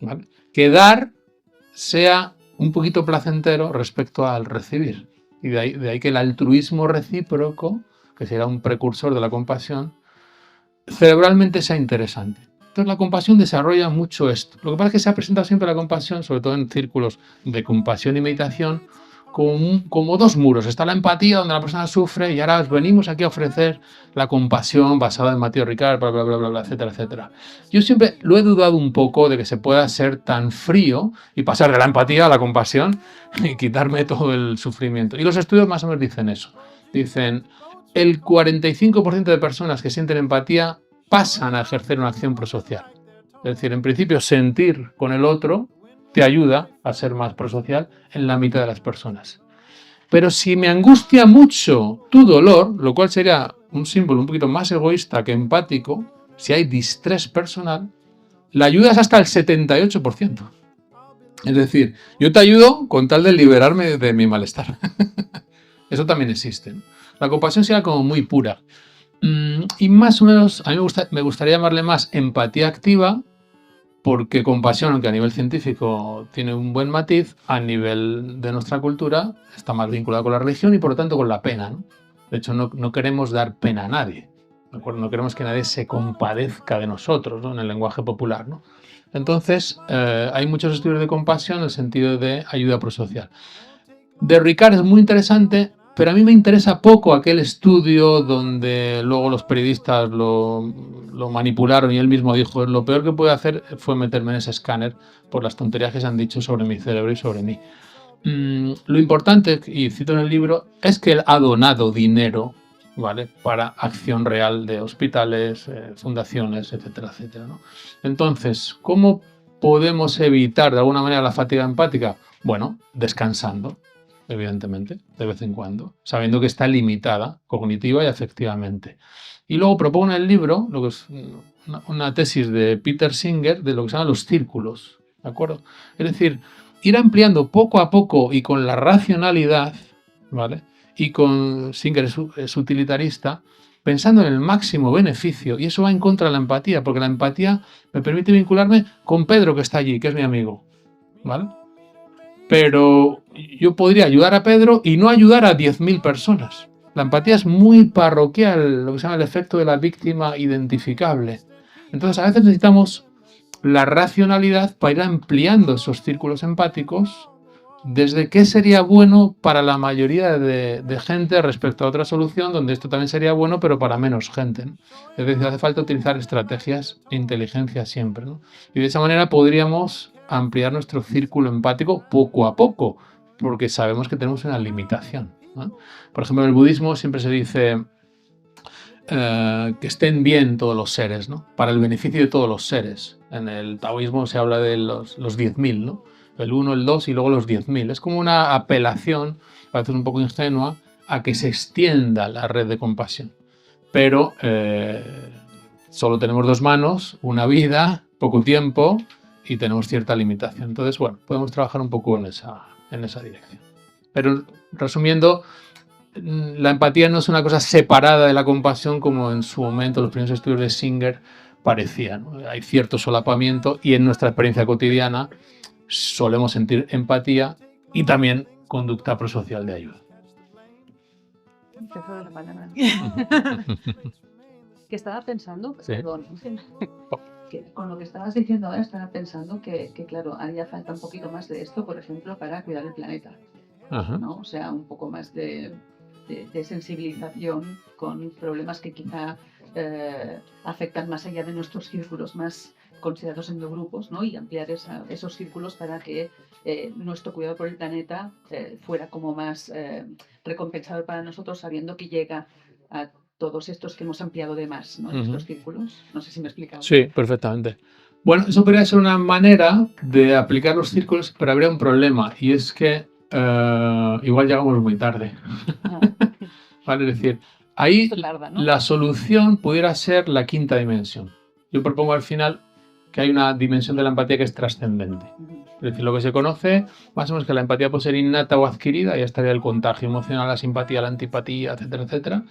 ¿vale? Que dar sea un poquito placentero respecto al recibir. Y de ahí que el altruismo recíproco, que será un precursor de la compasión, cerebralmente sea interesante. Entonces la compasión desarrolla mucho esto. Lo que pasa es que se ha presentado siempre la compasión, sobre todo en círculos de compasión y meditación, como dos muros. Está la empatía, donde la persona sufre, y ahora venimos aquí a ofrecer la compasión basada en Mathieu Ricard, bla, bla, bla, bla, bla, etcétera, etcétera. Yo siempre lo he dudado un poco de que se pueda ser tan frío y pasar de la empatía a la compasión y quitarme todo el sufrimiento. Y los estudios más o menos dicen eso. Dicen, el 45% de personas que sienten empatía pasan a ejercer una acción prosocial. Es decir, en principio, sentir con el otro te ayuda a ser más prosocial en la mitad de las personas. Pero si me angustia mucho tu dolor, lo cual sería un símbolo un poquito más egoísta que empático, si hay distrés personal, la ayuda es hasta el 78%. Es decir, yo te ayudo con tal de liberarme de mi malestar. Eso también existe, ¿no? La compasión sería como muy pura. Y más o menos, a mí me gustaría llamarle más empatía activa, porque compasión, aunque a nivel científico tiene un buen matiz, a nivel de nuestra cultura está más vinculado con la religión y por lo tanto con la pena, ¿no? De hecho, no queremos dar pena a nadie, ¿de acuerdo? No queremos que nadie se compadezca de nosotros, ¿no? En el lenguaje popular, ¿no? Entonces, hay muchos estudios de compasión en el sentido de ayuda prosocial. De Ricard es muy interesante, pero a mí me interesa poco aquel estudio donde luego los periodistas lo manipularon y él mismo dijo, lo peor que pude hacer fue meterme en ese escáner por las tonterías que se han dicho sobre mi cerebro y sobre mí. Lo importante, y cito en el libro, es que él ha donado dinero, ¿vale?, para acción real de hospitales, fundaciones, etcétera, etcétera, ¿no? Entonces, ¿cómo podemos evitar de alguna manera la fatiga empática? Bueno, descansando, evidentemente, de vez en cuando, sabiendo que está limitada cognitiva y afectivamente. Y luego propongo en el libro lo que es una tesis de Peter Singer de lo que se llaman los círculos, ¿de acuerdo? Es decir, ir ampliando poco a poco y con la racionalidad, ¿vale? Y con Singer es utilitarista, pensando en el máximo beneficio, y eso va en contra de la empatía, porque la empatía me permite vincularme con Pedro, que está allí, que es mi amigo, ¿vale? Pero yo podría ayudar a Pedro y no ayudar a 10.000 personas. La empatía es muy parroquial, lo que se llama el efecto de la víctima identificable. Entonces, a veces necesitamos la racionalidad para ir ampliando esos círculos empáticos desde qué sería bueno para la mayoría de gente respecto a otra solución donde esto también sería bueno, pero para menos gente, ¿no? Es decir, hace falta utilizar estrategias e inteligencia siempre, ¿no? Y de esa manera podríamos ampliar nuestro círculo empático poco a poco, porque sabemos que tenemos una limitación, ¿no? Por ejemplo, en el budismo siempre se dice que estén bien todos los seres, ¿no? Para el beneficio de todos los seres. En el taoísmo se habla de los 10.000, ¿no? El 1, el 2 y luego los 10.000. Es como una apelación, a veces un poco ingenua, a que se extienda la red de compasión. Pero solo tenemos 2 manos, una vida, poco tiempo y tenemos cierta limitación. Entonces, bueno, podemos trabajar un poco en esa dirección. Pero resumiendo, la empatía no es una cosa separada de la compasión como en su momento los primeros estudios de Singer parecían, ¿no? Hay cierto solapamiento y en nuestra experiencia cotidiana solemos sentir empatía y también conducta prosocial de ayuda. Que estaba pensando, Sí. perdón, que con lo que estabas diciendo ahora estaba pensando que claro, haría falta un poquito más de esto, por ejemplo, para cuidar el planeta, Ajá. ¿no? O sea, un poco más de sensibilización con problemas que quizá afectan más allá de nuestros círculos más considerados endogrupos, ¿no? Y ampliar esos círculos para que nuestro cuidado por el planeta fuera como más recompensador para nosotros, sabiendo que llega a todos estos que hemos ampliado de más, ¿no? En estos círculos. No sé si me he explicado. Sí, perfectamente. Bueno, eso podría ser una manera de aplicar los círculos, pero habría un problema y es que igual llegamos muy tarde. ¿Vale? Es decir, ahí Esto tarda, ¿no? la solución pudiera ser la 5ª dimensión. Yo propongo al final que hay una dimensión de la empatía que es trascendente. Es decir, lo que se conoce más o menos que la empatía puede ser innata o adquirida, ya estaría el contagio emocional, la simpatía, la antipatía, etcétera, etcétera.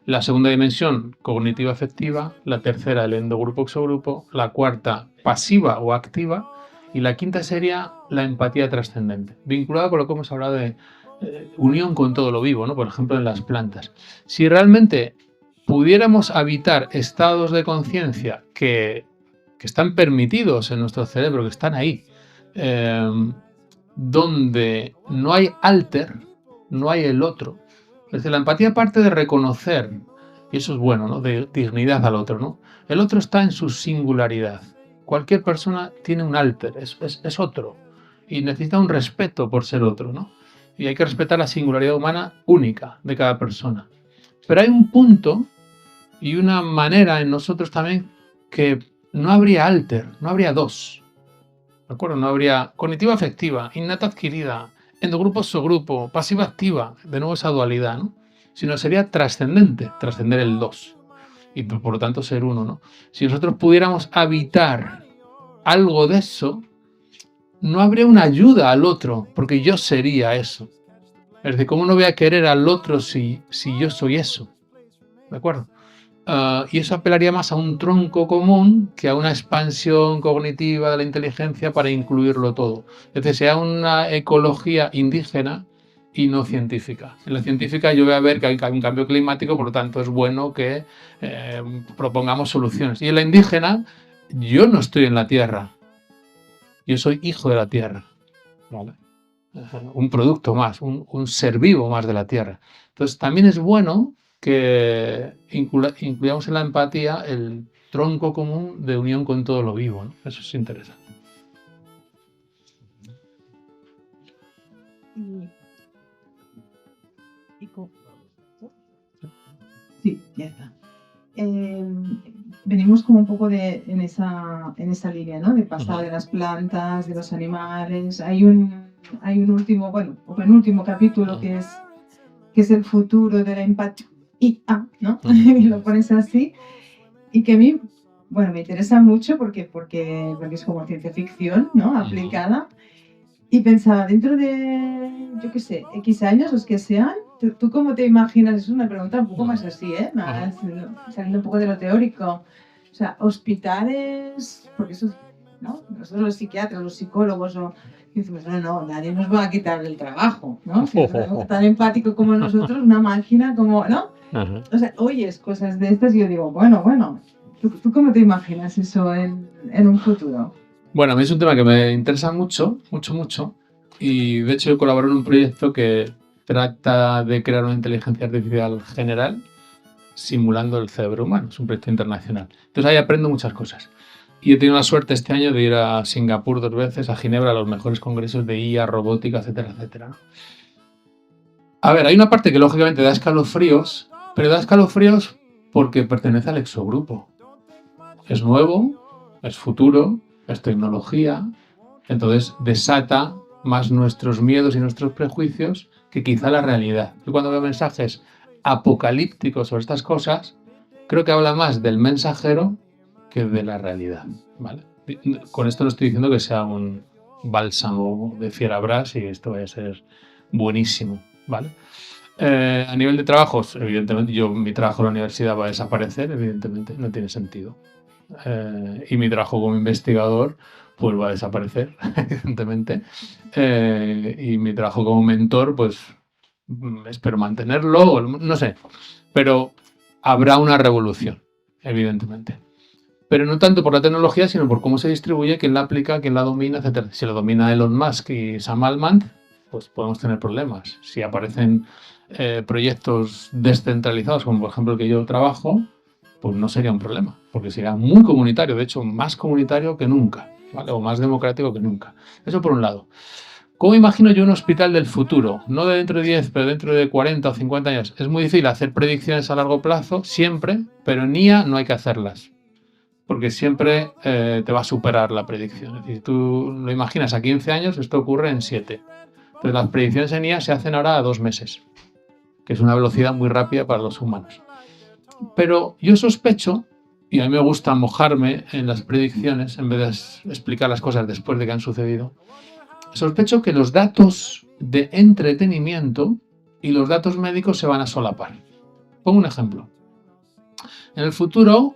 La 2ª dimensión, cognitiva afectiva. La 3ª, el endogrupo-exogrupo. La 4ª, pasiva o activa. Y la 5ª sería la empatía trascendente, vinculada con lo que hemos hablado de unión con todo lo vivo, ¿no? Por ejemplo, en las plantas. Si realmente pudiéramos habitar estados de conciencia que están permitidos en nuestro cerebro, que están ahí, donde no hay alter, no hay el otro. Es decir, la empatía parte de reconocer, y eso es bueno, ¿no? De dignidad al otro, ¿no? El otro está en su singularidad. Cualquier persona tiene un alter, es otro, y necesita un respeto por ser otro, ¿no? Y hay que respetar la singularidad humana única de cada persona. Pero hay un punto y una manera en nosotros también que no habría alter, no habría dos. ¿De acuerdo? No habría cognitiva afectiva, innata adquirida, endogrupo subgrupo, pasiva activa, de nuevo esa dualidad, ¿no? Sino sería trascendente, trascender el dos. Y por lo tanto ser uno, ¿no? Si nosotros pudiéramos habitar algo de eso, no habría una ayuda al otro, porque yo sería eso. Es decir, ¿cómo no voy a querer al otro si yo soy eso? ¿De acuerdo? Y eso apelaría más a un tronco común que a una expansión cognitiva de la inteligencia para incluirlo todo. Es decir, sea una ecología indígena y no científica. En la científica yo voy a ver que hay un cambio climático, por lo tanto es bueno que propongamos soluciones. Y en la indígena, yo no estoy en la tierra. Yo soy hijo de la tierra, ¿vale? Un producto más, un ser vivo más de la tierra. Entonces también es bueno que incluyamos en la empatía el tronco común de unión con todo lo vivo, ¿no? Eso es interesante. Sí, ya está. Venimos como un poco en esa línea, ¿no? De pasar de las plantas, de los animales. Hay un último, bueno, o penúltimo capítulo que es el futuro de la empatía, ¿no? Y lo pones así. Y que a mí, bueno, me interesa mucho porque es como ciencia ficción, ¿no? Aplicada. Y pensaba, dentro de, yo qué sé, X años, los que sean, ¿tú cómo te imaginas? Es una pregunta un poco más así, ¿eh? Más, saliendo un poco de lo teórico. O sea, hospitales, porque eso, ¿no? Nosotros los psiquiatras, los psicólogos, decimos, no, nadie nos va a quitar el trabajo, ¿no? Si es tan empático como nosotros, una máquina como, ¿no? Ajá. O sea, oyes cosas de estas y yo digo, bueno, ¿tú cómo te imaginas eso en un futuro? Bueno, a mí es un tema que me interesa mucho, mucho, mucho. Y de hecho yo colaboro en un proyecto que trata de crear una inteligencia artificial general simulando el cerebro humano. Es un proyecto internacional. Entonces ahí aprendo muchas cosas. Y he tenido la suerte este año de ir a Singapur 2 veces, a Ginebra, a los mejores congresos de IA, robótica, etcétera, etcétera. A ver, hay una parte que lógicamente da escalofríos, pero da escalofríos porque pertenece al exogrupo. Es nuevo, es futuro, es tecnología, entonces desata más nuestros miedos y nuestros prejuicios que quizá la realidad. Yo cuando veo mensajes apocalípticos sobre estas cosas, creo que habla más del mensajero que de la realidad, ¿vale? Con esto no estoy diciendo que sea un bálsamo de Fierabras y esto vaya a ser buenísimo, ¿vale? A nivel de trabajos, evidentemente, mi trabajo en la universidad va a desaparecer, evidentemente, no tiene sentido. Y mi trabajo como investigador pues va a desaparecer, evidentemente. Y mi trabajo como mentor, pues espero mantenerlo, no sé. Pero habrá una revolución, evidentemente. Pero no tanto por la tecnología, sino por cómo se distribuye, quién la aplica, quién la domina, etc. Si lo domina Elon Musk y Sam Altman, pues podemos tener problemas. Si aparecen proyectos descentralizados, como por ejemplo el que yo trabajo, pues no sería un problema, porque sería muy comunitario, de hecho más comunitario que nunca, ¿vale? O más democrático que nunca. Eso por un lado. ¿Cómo imagino yo un hospital del futuro? No de dentro de 10, pero dentro de 40 o 50 años. Es muy difícil hacer predicciones a largo plazo, siempre, pero en IA no hay que hacerlas. Porque siempre te va a superar la predicción. Es decir, tú lo imaginas a 15 años, esto ocurre en 7. Entonces las predicciones en IA se hacen ahora a 2 meses, que es una velocidad muy rápida para los humanos. Pero yo sospecho, y a mí me gusta mojarme en las predicciones en vez de explicar las cosas después de que han sucedido, sospecho que los datos de entretenimiento y los datos médicos se van a solapar. Pongo un ejemplo. En el futuro,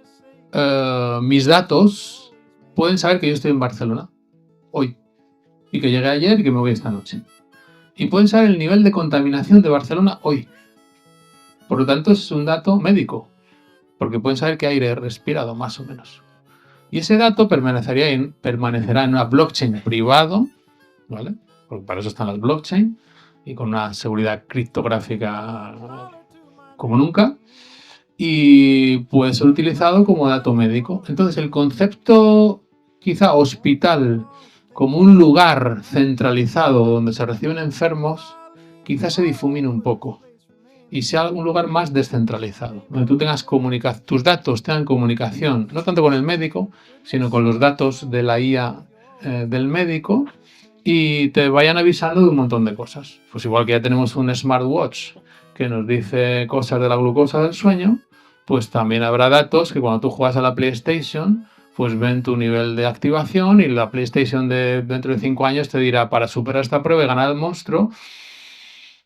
mis datos pueden saber que yo estoy en Barcelona hoy y que llegué ayer y que me voy esta noche. Y pueden saber el nivel de contaminación de Barcelona hoy. Por lo tanto, es un dato médico, porque pueden saber qué aire he respirado, más o menos. Y ese dato permanecerá en una blockchain privado, ¿vale? Porque para eso están las blockchain y con una seguridad criptográfica como nunca. Y puede ser utilizado como dato médico. Entonces, el concepto quizá hospital como un lugar centralizado donde se reciben enfermos, quizá se difumine un poco y sea un lugar más descentralizado, donde tú tengas tus datos tengan comunicación, no tanto con el médico, sino con los datos de la IA del médico y te vayan avisando de un montón de cosas. Pues igual que ya tenemos un smartwatch que nos dice cosas de la glucosa del sueño, pues también habrá datos que cuando tú juegas a la PlayStation, pues ven tu nivel de activación y la PlayStation dentro de 5 años te dirá, para superar esta prueba y ganar al monstruo,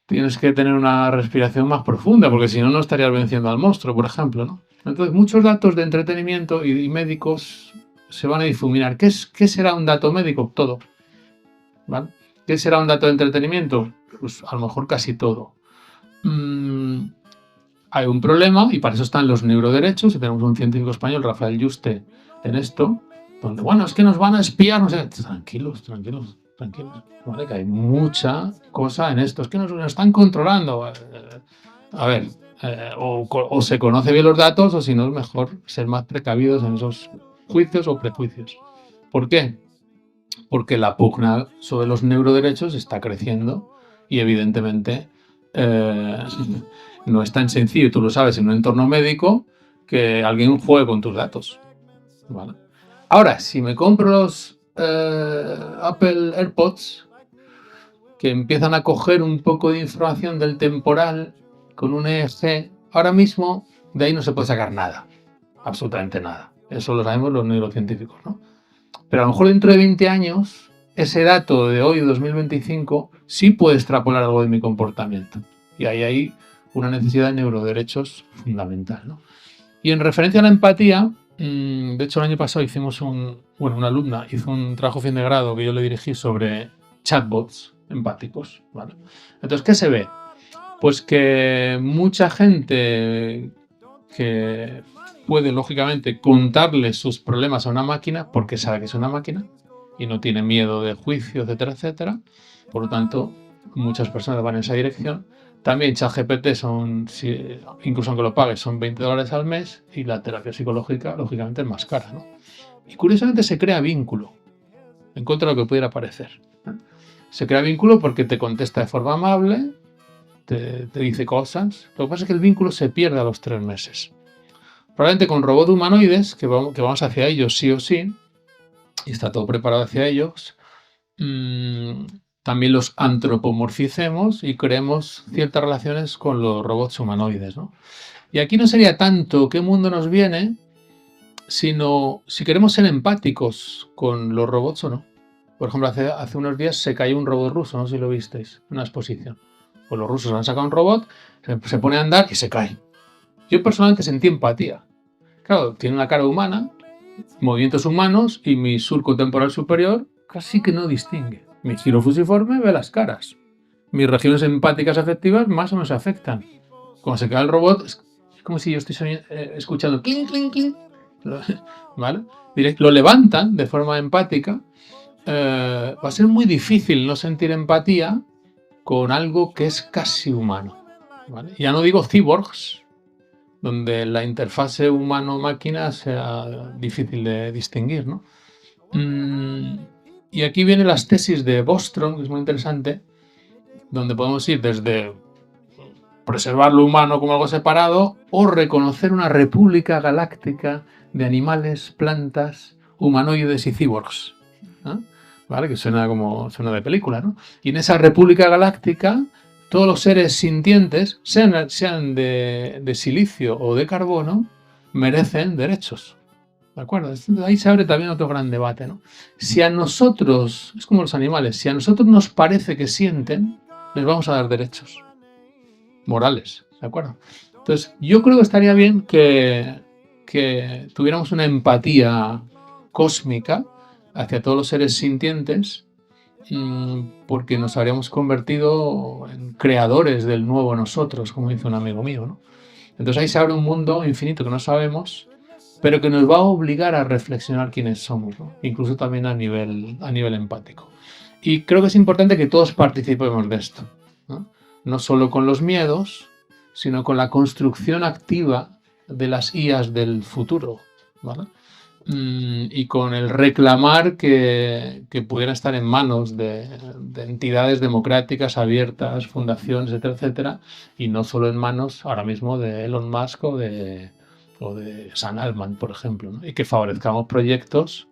tienes que tener una respiración más profunda, porque si no, no estarías venciendo al monstruo, por ejemplo, ¿no? Entonces, muchos datos de entretenimiento y médicos se van a difuminar. ¿Qué será un dato médico? Todo. ¿Vale? ¿Qué será un dato de entretenimiento? Pues a lo mejor casi todo. Hay un problema, y para eso están los neuroderechos, y tenemos un científico español, Rafael Yuste, en esto, donde, bueno, es que nos van a espiar, no sé, tranquilos, ¿vale? Que hay mucha cosa en esto, es que nos están controlando. A ver, o se conoce bien los datos, o si no es mejor ser más precavidos en esos juicios o prejuicios. ¿Por qué? Porque la pugna sobre los neuroderechos está creciendo y evidentemente no es tan sencillo, tú lo sabes, en un entorno médico, que alguien juegue con tus datos, ¿vale? Ahora, si me compro los Apple AirPods, que empiezan a coger un poco de información del temporal con un EEG, ahora mismo de ahí no se puede sacar nada, absolutamente nada. Eso lo sabemos los neurocientíficos, ¿no? Pero a lo mejor dentro de 20 años, ese dato de hoy, 2025, sí puede extrapolar algo de mi comportamiento. Y ahí hay una necesidad de neuroderechos fundamental, ¿no? Y en referencia a la empatía, de hecho el año pasado una alumna hizo un trabajo fin de grado que yo le dirigí sobre chatbots empáticos, ¿vale? Entonces, ¿qué se ve? Pues que mucha gente que puede, lógicamente, contarle sus problemas a una máquina porque sabe que es una máquina, y no tiene miedo de juicio, etcétera, etcétera. Por lo tanto, muchas personas van en esa dirección. También ChatGPT incluso aunque lo pagues, son $20 al mes, y la terapia psicológica, lógicamente, es más cara, ¿no? Y curiosamente se crea vínculo, en contra de lo que pudiera parecer. Se crea vínculo porque te contesta de forma amable, te dice cosas. Lo que pasa es que el vínculo se pierde a los 3 meses. Probablemente con robots humanoides, que vamos hacia ellos sí o sí, y está todo preparado hacia ellos, también los antropomorficemos y creemos ciertas relaciones con los robots humanoides, ¿no? Y aquí no sería tanto qué mundo nos viene, sino si queremos ser empáticos con los robots o no. Por ejemplo, hace unos días se cayó un robot ruso, no sé si lo visteis, en una exposición. Pues los rusos han sacado un robot, se pone a andar y se cae. Yo personalmente sentí empatía. Claro, tiene una cara humana, movimientos humanos, y mi surco temporal superior casi que no distingue. Mi giro fusiforme ve las caras. Mis regiones empáticas afectivas más o menos se afectan. Cuando se cae el robot, es como si yo estoy escuchando clink, clink, clink. ¿Vale? Lo levantan de forma empática. Va a ser muy difícil no sentir empatía con algo que es casi humano, ¿vale? Ya no digo cyborgs, donde la interfase humano-máquina sea difícil de distinguir, ¿no? Y aquí vienen las tesis de Bostrom, que es muy interesante, donde podemos ir desde preservar lo humano como algo separado o reconocer una república galáctica de animales, plantas, humanoides y cyborgs, ¿no? ¿Vale? Que suena de película, ¿no? Y en esa república galáctica, todos los seres sintientes, sean de silicio o de carbono, merecen derechos. ¿De acuerdo? Ahí se abre también otro gran debate, ¿no? Si a nosotros, es como los animales, si a nosotros nos parece que sienten, les vamos a dar derechos morales, ¿de acuerdo? Entonces, yo creo que estaría bien que tuviéramos una empatía cósmica hacia todos los seres sintientes, porque nos habríamos convertido en creadores del nuevo nosotros, como dice un amigo mío, ¿no? Entonces ahí se abre un mundo infinito que no sabemos, pero que nos va a obligar a reflexionar quiénes somos, ¿no? Incluso también a nivel empático. Y creo que es importante que todos participemos de esto, ¿no? No solo con los miedos, sino con la construcción activa de las IAs del futuro, ¿vale? Y con el reclamar que pudieran estar en manos de entidades democráticas abiertas, fundaciones, etcétera, etcétera, y no solo en manos ahora mismo de Elon Musk o de Sam Altman, por ejemplo, ¿no? Y que favorezcamos proyectos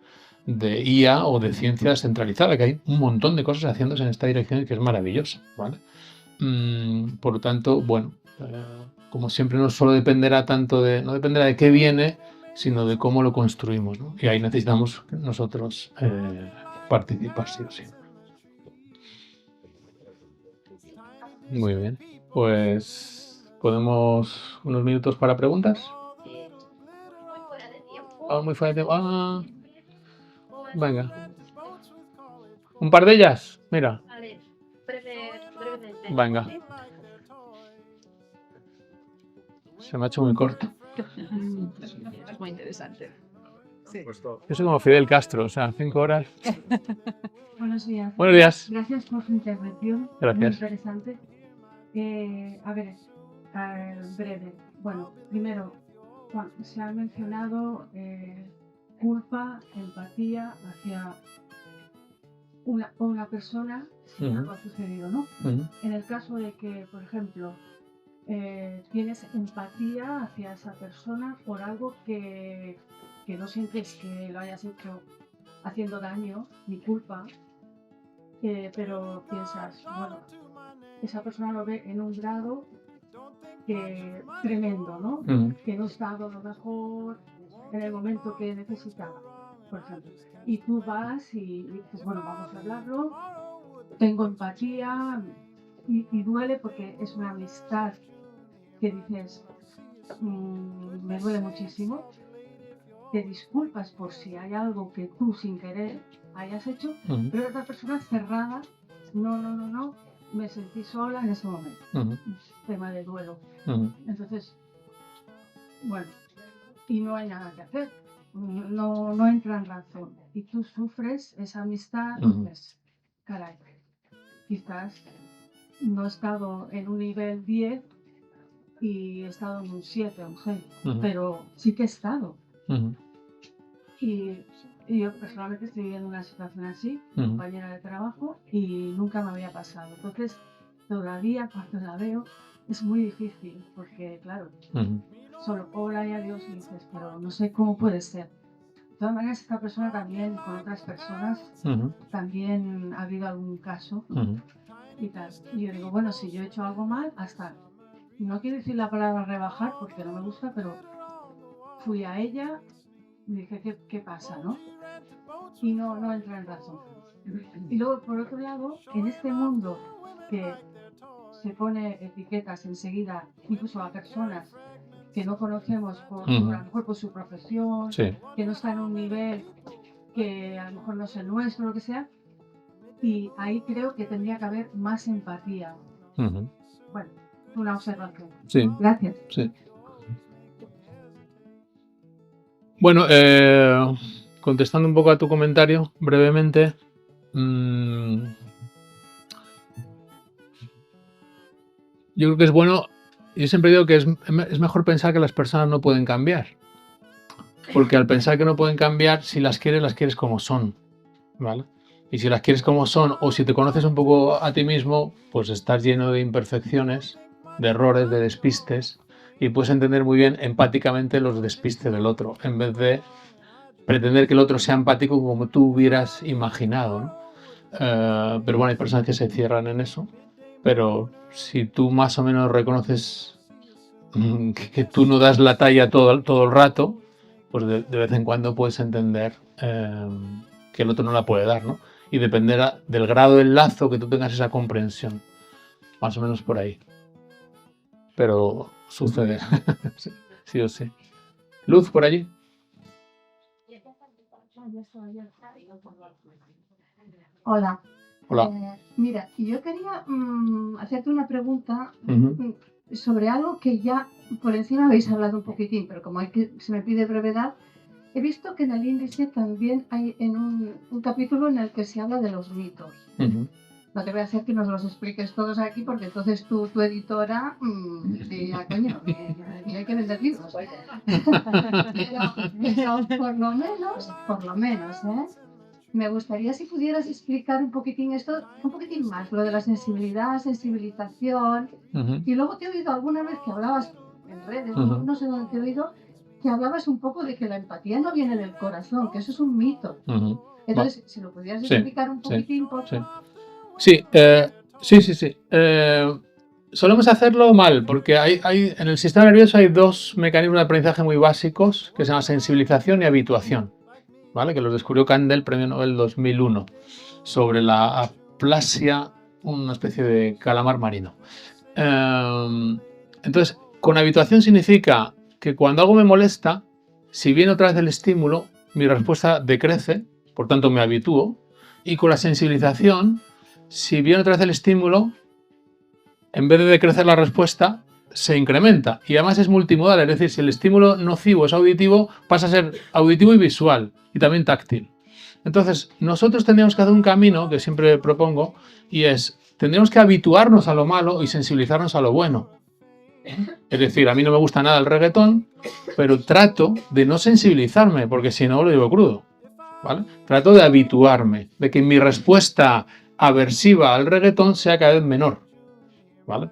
de IA o de ciencia descentralizada, que hay un montón de cosas haciéndose en esta dirección y que es maravillosa, ¿vale? Por lo tanto, bueno, como siempre no solo dependerá no dependerá de qué viene, sino de cómo lo construimos, ¿no? Y ahí necesitamos nosotros participar, sí o sí. Muy bien, pues podemos unos minutos para preguntas. Muy fuera de tiempo. Venga. ¿Un par de ellas? Mira. Vale, brevemente. Venga. Se me ha hecho muy corto. Es muy interesante. Sí. Yo soy como Fidel Castro, o sea, 5 horas. Buenos días. Buenos días. Gracias por su intervención. Gracias. Muy interesante. A ver, breve. Bueno, primero, se ha mencionado culpa, empatía hacia una persona si algo ha sucedido, ¿no? En el caso de que, por ejemplo, tienes empatía hacia esa persona por algo que no sientes que lo hayas hecho haciendo daño, ni culpa, pero piensas, bueno, esa persona lo ve en un grado tremendo, ¿no? Que no está a lo mejor en el momento que necesitaba, por ejemplo. Y tú vas y dices, bueno, vamos a hablarlo, tengo empatía y duele porque es una amistad que dices, me duele muchísimo. Te disculpas por si hay algo que tú sin querer hayas hecho, pero otra persona cerrada, no, me sentí sola en ese momento. Tema de duelo. Entonces, bueno, y no hay nada que hacer. no entra en razón. Y tú sufres esa amistad, pues, caray, quizás no he estado en un nivel 10 y he estado en un 7 o un 6, pero sí que he estado. Y yo personalmente estoy viviendo una situación así, compañera de trabajo, y nunca me había pasado. Entonces, todavía cuando la veo, es muy difícil, porque claro, solo hola y adiós y dices, pero no sé cómo puede ser. De todas maneras, esta persona también, con otras personas, también ha habido algún caso y tal. Y yo digo, bueno, si yo he hecho algo mal, hasta, no quiero decir la palabra rebajar porque no me gusta, pero fui a ella y dije, ¿qué pasa, no? Y no entra en razón. Y luego, por otro lado, en este mundo que se pone etiquetas enseguida, incluso a personas que no conocemos a lo mejor por su profesión, que no está en un nivel que a lo mejor no es el nuestro, lo que sea, y ahí creo que tendría que haber más empatía. Bueno, una observación. Sí. Gracias. Sí. Bueno, contestando un poco a tu comentario brevemente, yo creo que es bueno, yo siempre digo que es mejor pensar que las personas no pueden cambiar, porque al pensar que no pueden cambiar, si las quieres como son, ¿vale? Y si las quieres como son, o si te conoces un poco a ti mismo, pues estás lleno de imperfecciones, de errores, de despistes, y puedes entender muy bien empáticamente los despistes del otro, en vez de pretender que el otro sea empático como tú hubieras imaginado, ¿no? Pero bueno, hay personas que se cierran en eso, pero si tú más o menos reconoces que tú no das la talla todo el rato, pues de vez en cuando puedes entender que el otro no la puede dar, ¿no? Y dependerá del grado del lazo que tú tengas esa comprensión, más o menos por ahí. Pero sucede, sí o sí. Luz, por allí. Hola. Hola. Mira, yo quería hacerte una pregunta sobre algo que ya por encima habéis hablado un poquitín, pero como se me pide brevedad, he visto que en el índice también hay en un capítulo en el que se habla de los mitos. No te voy a hacer que nos los expliques todos aquí, porque entonces tu editora diría, coño, y hay que vender libros. pero por lo menos, me gustaría si pudieras explicar un poquitín esto, un poquitín más, lo de la sensibilización. Y luego te he oído alguna vez que hablabas en redes, no sé dónde te he oído, que hablabas un poco de que la empatía no viene del corazón, que eso es un mito. Entonces, si lo pudieras explicar un poquitín, por favor. Sí. Solemos hacerlo mal, porque en el sistema nervioso hay dos mecanismos de aprendizaje muy básicos, que se llaman sensibilización y habituación, ¿vale? Que los descubrió Kandel, premio Nobel 2001, sobre la aplasia, una especie de calamar marino. Entonces, con habituación significa que cuando algo me molesta, si viene otra vez el estímulo, mi respuesta decrece, por tanto me habitúo, y con la sensibilización, si viene otra vez el estímulo, en vez de decrecer la respuesta, se incrementa. Y además es multimodal, es decir, si el estímulo nocivo es auditivo, pasa a ser auditivo y visual, y también táctil. Entonces, nosotros tendríamos que hacer un camino, que siempre propongo, y tendríamos que habituarnos a lo malo y sensibilizarnos a lo bueno. Es decir, a mí no me gusta nada el reggaetón, pero trato de no sensibilizarme, porque si no lo digo crudo, ¿vale? Trato de habituarme, de que mi respuesta aversiva al reggaetón sea cada vez menor, ¿vale?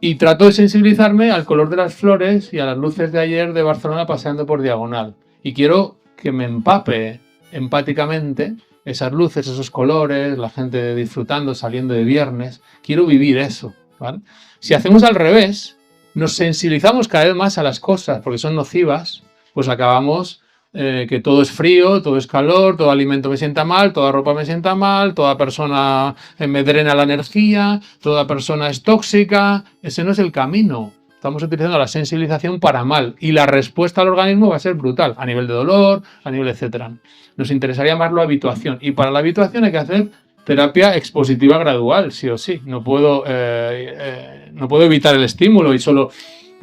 Y trato de sensibilizarme al color de las flores y a las luces de ayer de Barcelona paseando por Diagonal. Y quiero que me empape empáticamente esas luces, esos colores, la gente disfrutando, saliendo de viernes. Quiero vivir eso, ¿vale? Si hacemos al revés, nos sensibilizamos cada vez más a las cosas porque son nocivas, pues acabamos que todo es frío, todo es calor, todo alimento me sienta mal, toda ropa me sienta mal, toda persona me drena la energía, toda persona es tóxica. Ese no es el camino. Estamos utilizando la sensibilización para mal y la respuesta al organismo va a ser brutal, a nivel de dolor, a nivel etcétera. Nos interesaría más la habituación y para la habituación hay que hacer terapia expositiva gradual, sí o sí. No puedo evitar el estímulo y solo...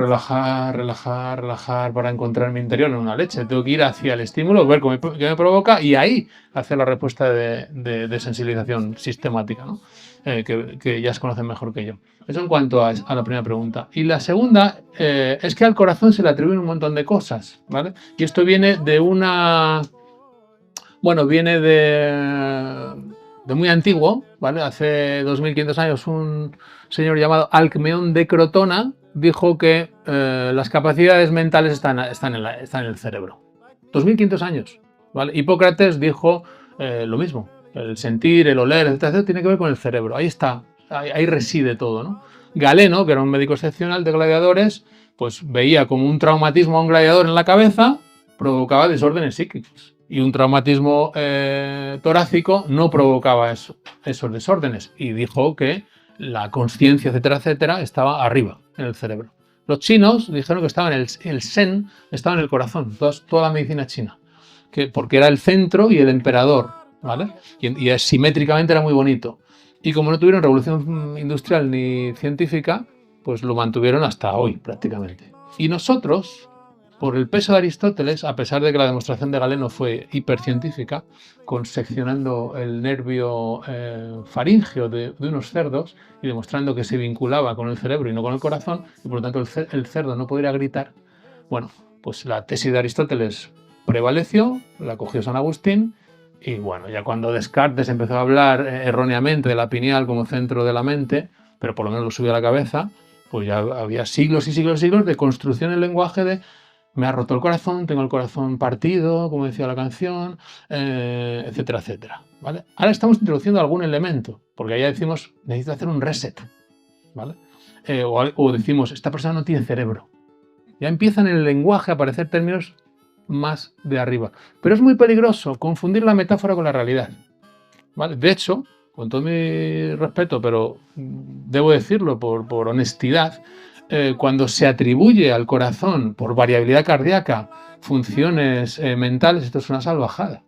relajar, relajar, relajar para encontrar mi interior en una leche. Tengo que ir hacia el estímulo, ver qué me provoca y ahí hacer la respuesta de sensibilización sistemática, ¿no? Que ya se conocen mejor que yo. Eso en cuanto a la primera pregunta. Y la segunda es que al corazón se le atribuyen un montón de cosas, ¿vale? Y esto viene de una... Bueno, viene de muy antiguo, ¿vale? Hace 2500 años un señor llamado Alcmeón de Crotona dijo que las capacidades mentales están en el cerebro. 2500 años, ¿vale? Hipócrates dijo lo mismo. El sentir, el oler, etcétera, tiene que ver con el cerebro. Ahí está, ahí reside todo, ¿no? Galeno, que era un médico excepcional de gladiadores, pues veía como un traumatismo a un gladiador en la cabeza provocaba desórdenes psíquicos. Y un traumatismo torácico no provocaba esos desórdenes. Y dijo que la conciencia, etcétera, etcétera, estaba arriba, en el cerebro. Los chinos dijeron que estaba en el Shen, estaba en el corazón, toda la medicina china. Porque era el centro y el emperador, ¿vale? Y simétricamente era muy bonito. Y como no tuvieron revolución industrial ni científica, pues lo mantuvieron hasta hoy, prácticamente. Y nosotros, por el peso de Aristóteles, a pesar de que la demostración de Galeno fue hipercientífica, seccionando el nervio faríngeo de unos cerdos y demostrando que se vinculaba con el cerebro y no con el corazón, y por lo tanto el cerdo no podría gritar, bueno, pues la tesis de Aristóteles prevaleció, la cogió San Agustín, y bueno, ya cuando Descartes empezó a hablar erróneamente de la pineal como centro de la mente, pero por lo menos lo subió a la cabeza, pues ya había siglos y siglos y siglos de construcción del lenguaje de me ha roto el corazón, tengo el corazón partido, como decía la canción, etcétera, etcétera, ¿vale? Ahora estamos introduciendo algún elemento, porque ya decimos, necesito hacer un reset, ¿vale? O decimos, esta persona no tiene cerebro. Ya empiezan en el lenguaje a aparecer términos más de arriba. Pero es muy peligroso confundir la metáfora con la realidad, ¿vale? De hecho, con todo mi respeto, pero debo decirlo por honestidad, cuando se atribuye al corazón por variabilidad cardíaca funciones mentales, esto es una salvajada,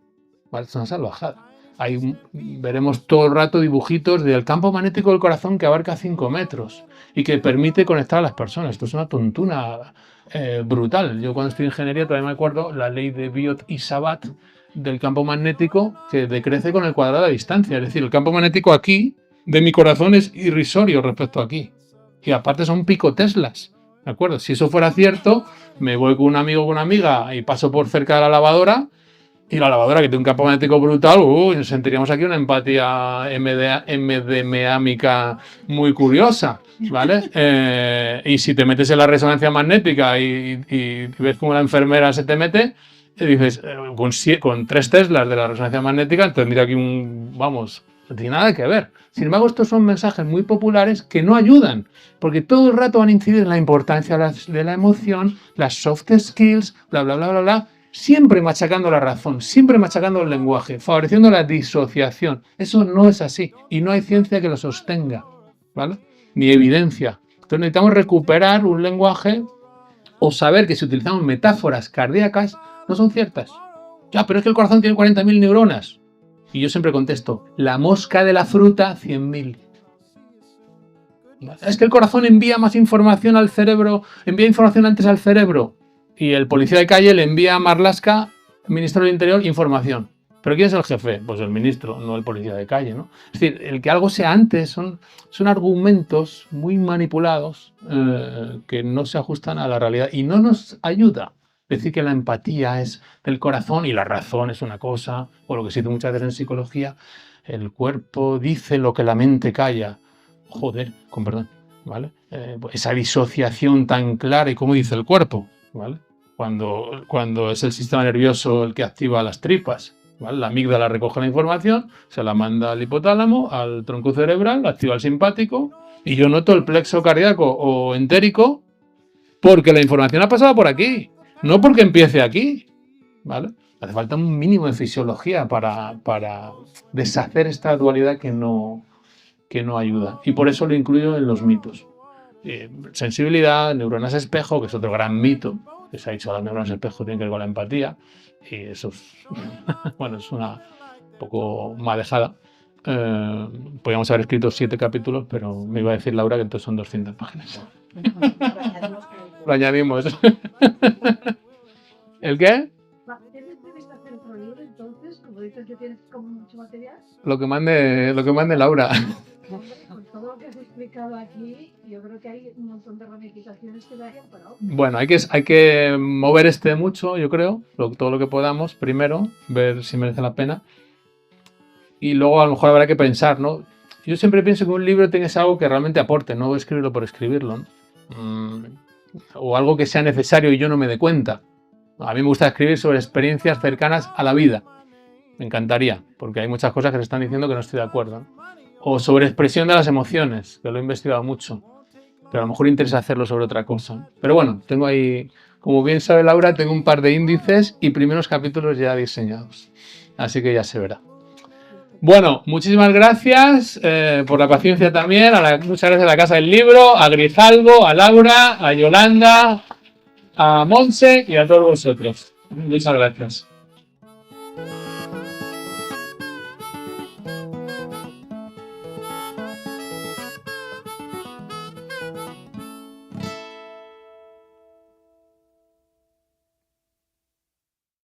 ¿vale? Es una salvajada. Ahí veremos todo el rato dibujitos del campo magnético del corazón que abarca 5 metros y que permite conectar a las personas. Esto es una tontuna brutal. Yo cuando estudié ingeniería todavía me acuerdo la ley de Biot y Sabat del campo magnético que decrece con el cuadrado de distancia. Es decir, el campo magnético aquí de mi corazón es irrisorio respecto a aquí. Y aparte son picoteslas, ¿de acuerdo? Si eso fuera cierto, me voy con un amigo o con una amiga y paso por cerca de la lavadora, y la lavadora que tiene un campo magnético brutal, sentiríamos aquí una empatía MDMámica muy curiosa, ¿vale? Y si te metes en la resonancia magnética y ves cómo la enfermera se te mete, y dices, con 3 teslas de la resonancia magnética, tendría aquí no tiene nada que ver. Sin embargo, estos son mensajes muy populares que no ayudan, porque todo el rato van a incidir en la importancia de la emoción, las soft skills, bla, bla, bla, bla, bla, siempre machacando la razón, siempre machacando el lenguaje, favoreciendo la disociación. Eso no es así y no hay ciencia que lo sostenga, ¿vale? Ni evidencia. Entonces necesitamos recuperar un lenguaje o saber que si utilizamos metáforas cardíacas no son ciertas. Ya, pero es que el corazón tiene 40.000 neuronas. Y yo siempre contesto, la mosca de la fruta, 100.000. Es que el corazón envía más información al cerebro, envía información antes al cerebro. Y el policía de calle le envía a Marlaska, ministro del Interior, información. ¿Pero quién es el jefe? Pues el ministro, no el policía de calle, ¿no? Es decir, el que algo sea antes son argumentos muy manipulados que no se ajustan a la realidad y no nos ayuda. Decir que la empatía es del corazón y la razón es una cosa, o lo que se dice muchas veces en psicología, el cuerpo dice lo que la mente calla. Joder, con perdón, ¿vale? Esa disociación tan clara y cómo dice el cuerpo, ¿vale? Cuando es el sistema nervioso el que activa las tripas, ¿vale? La amígdala recoge la información, se la manda al hipotálamo, al tronco cerebral, activa el simpático, y yo noto el plexo cardíaco o entérico porque la información ha pasado por aquí. No porque empiece aquí, ¿vale? Hace falta un mínimo de fisiología para deshacer esta dualidad que no ayuda. Y por eso lo incluyo en los mitos. Sensibilidad, neuronas espejo, que es otro gran mito, que se ha dicho que las neuronas espejo tienen que ver con la empatía, y eso es, bueno, es una poco madejada. Podríamos haber escrito 7 capítulos, pero me iba a decir Laura que entonces son 200 páginas. Lo añadimos. ¿El qué? ¿Tienes previsto hacer otro libro entonces? Como dices que tienes como mucho material. Lo que mande Laura. Con todo lo que has explicado aquí, yo creo que hay un montón de ramificaciones que darían para otro. Bueno, hay que mover mucho, yo creo, todo lo que podamos, primero, ver si merece la pena. Y luego a lo mejor habrá que pensar, ¿no? Yo siempre pienso que un libro tiene que ser algo que realmente aporte, no escribirlo por escribirlo, ¿no? O algo que sea necesario y yo no me dé cuenta. A mí me gusta escribir sobre experiencias cercanas a la vida. Me encantaría, porque hay muchas cosas que se están diciendo que no estoy de acuerdo, ¿no? O sobre expresión de las emociones, que lo he investigado mucho. Pero a lo mejor interesa hacerlo sobre otra cosa. Pero bueno, tengo ahí, como bien sabe Laura, tengo un par de índices y primeros capítulos ya diseñados. Así que ya se verá. Bueno, muchísimas gracias por la paciencia también. Muchas gracias a la Casa del Libro, a Grijalvo, a Laura, a Yolanda, a Montse y a todos vosotros. Muchas gracias.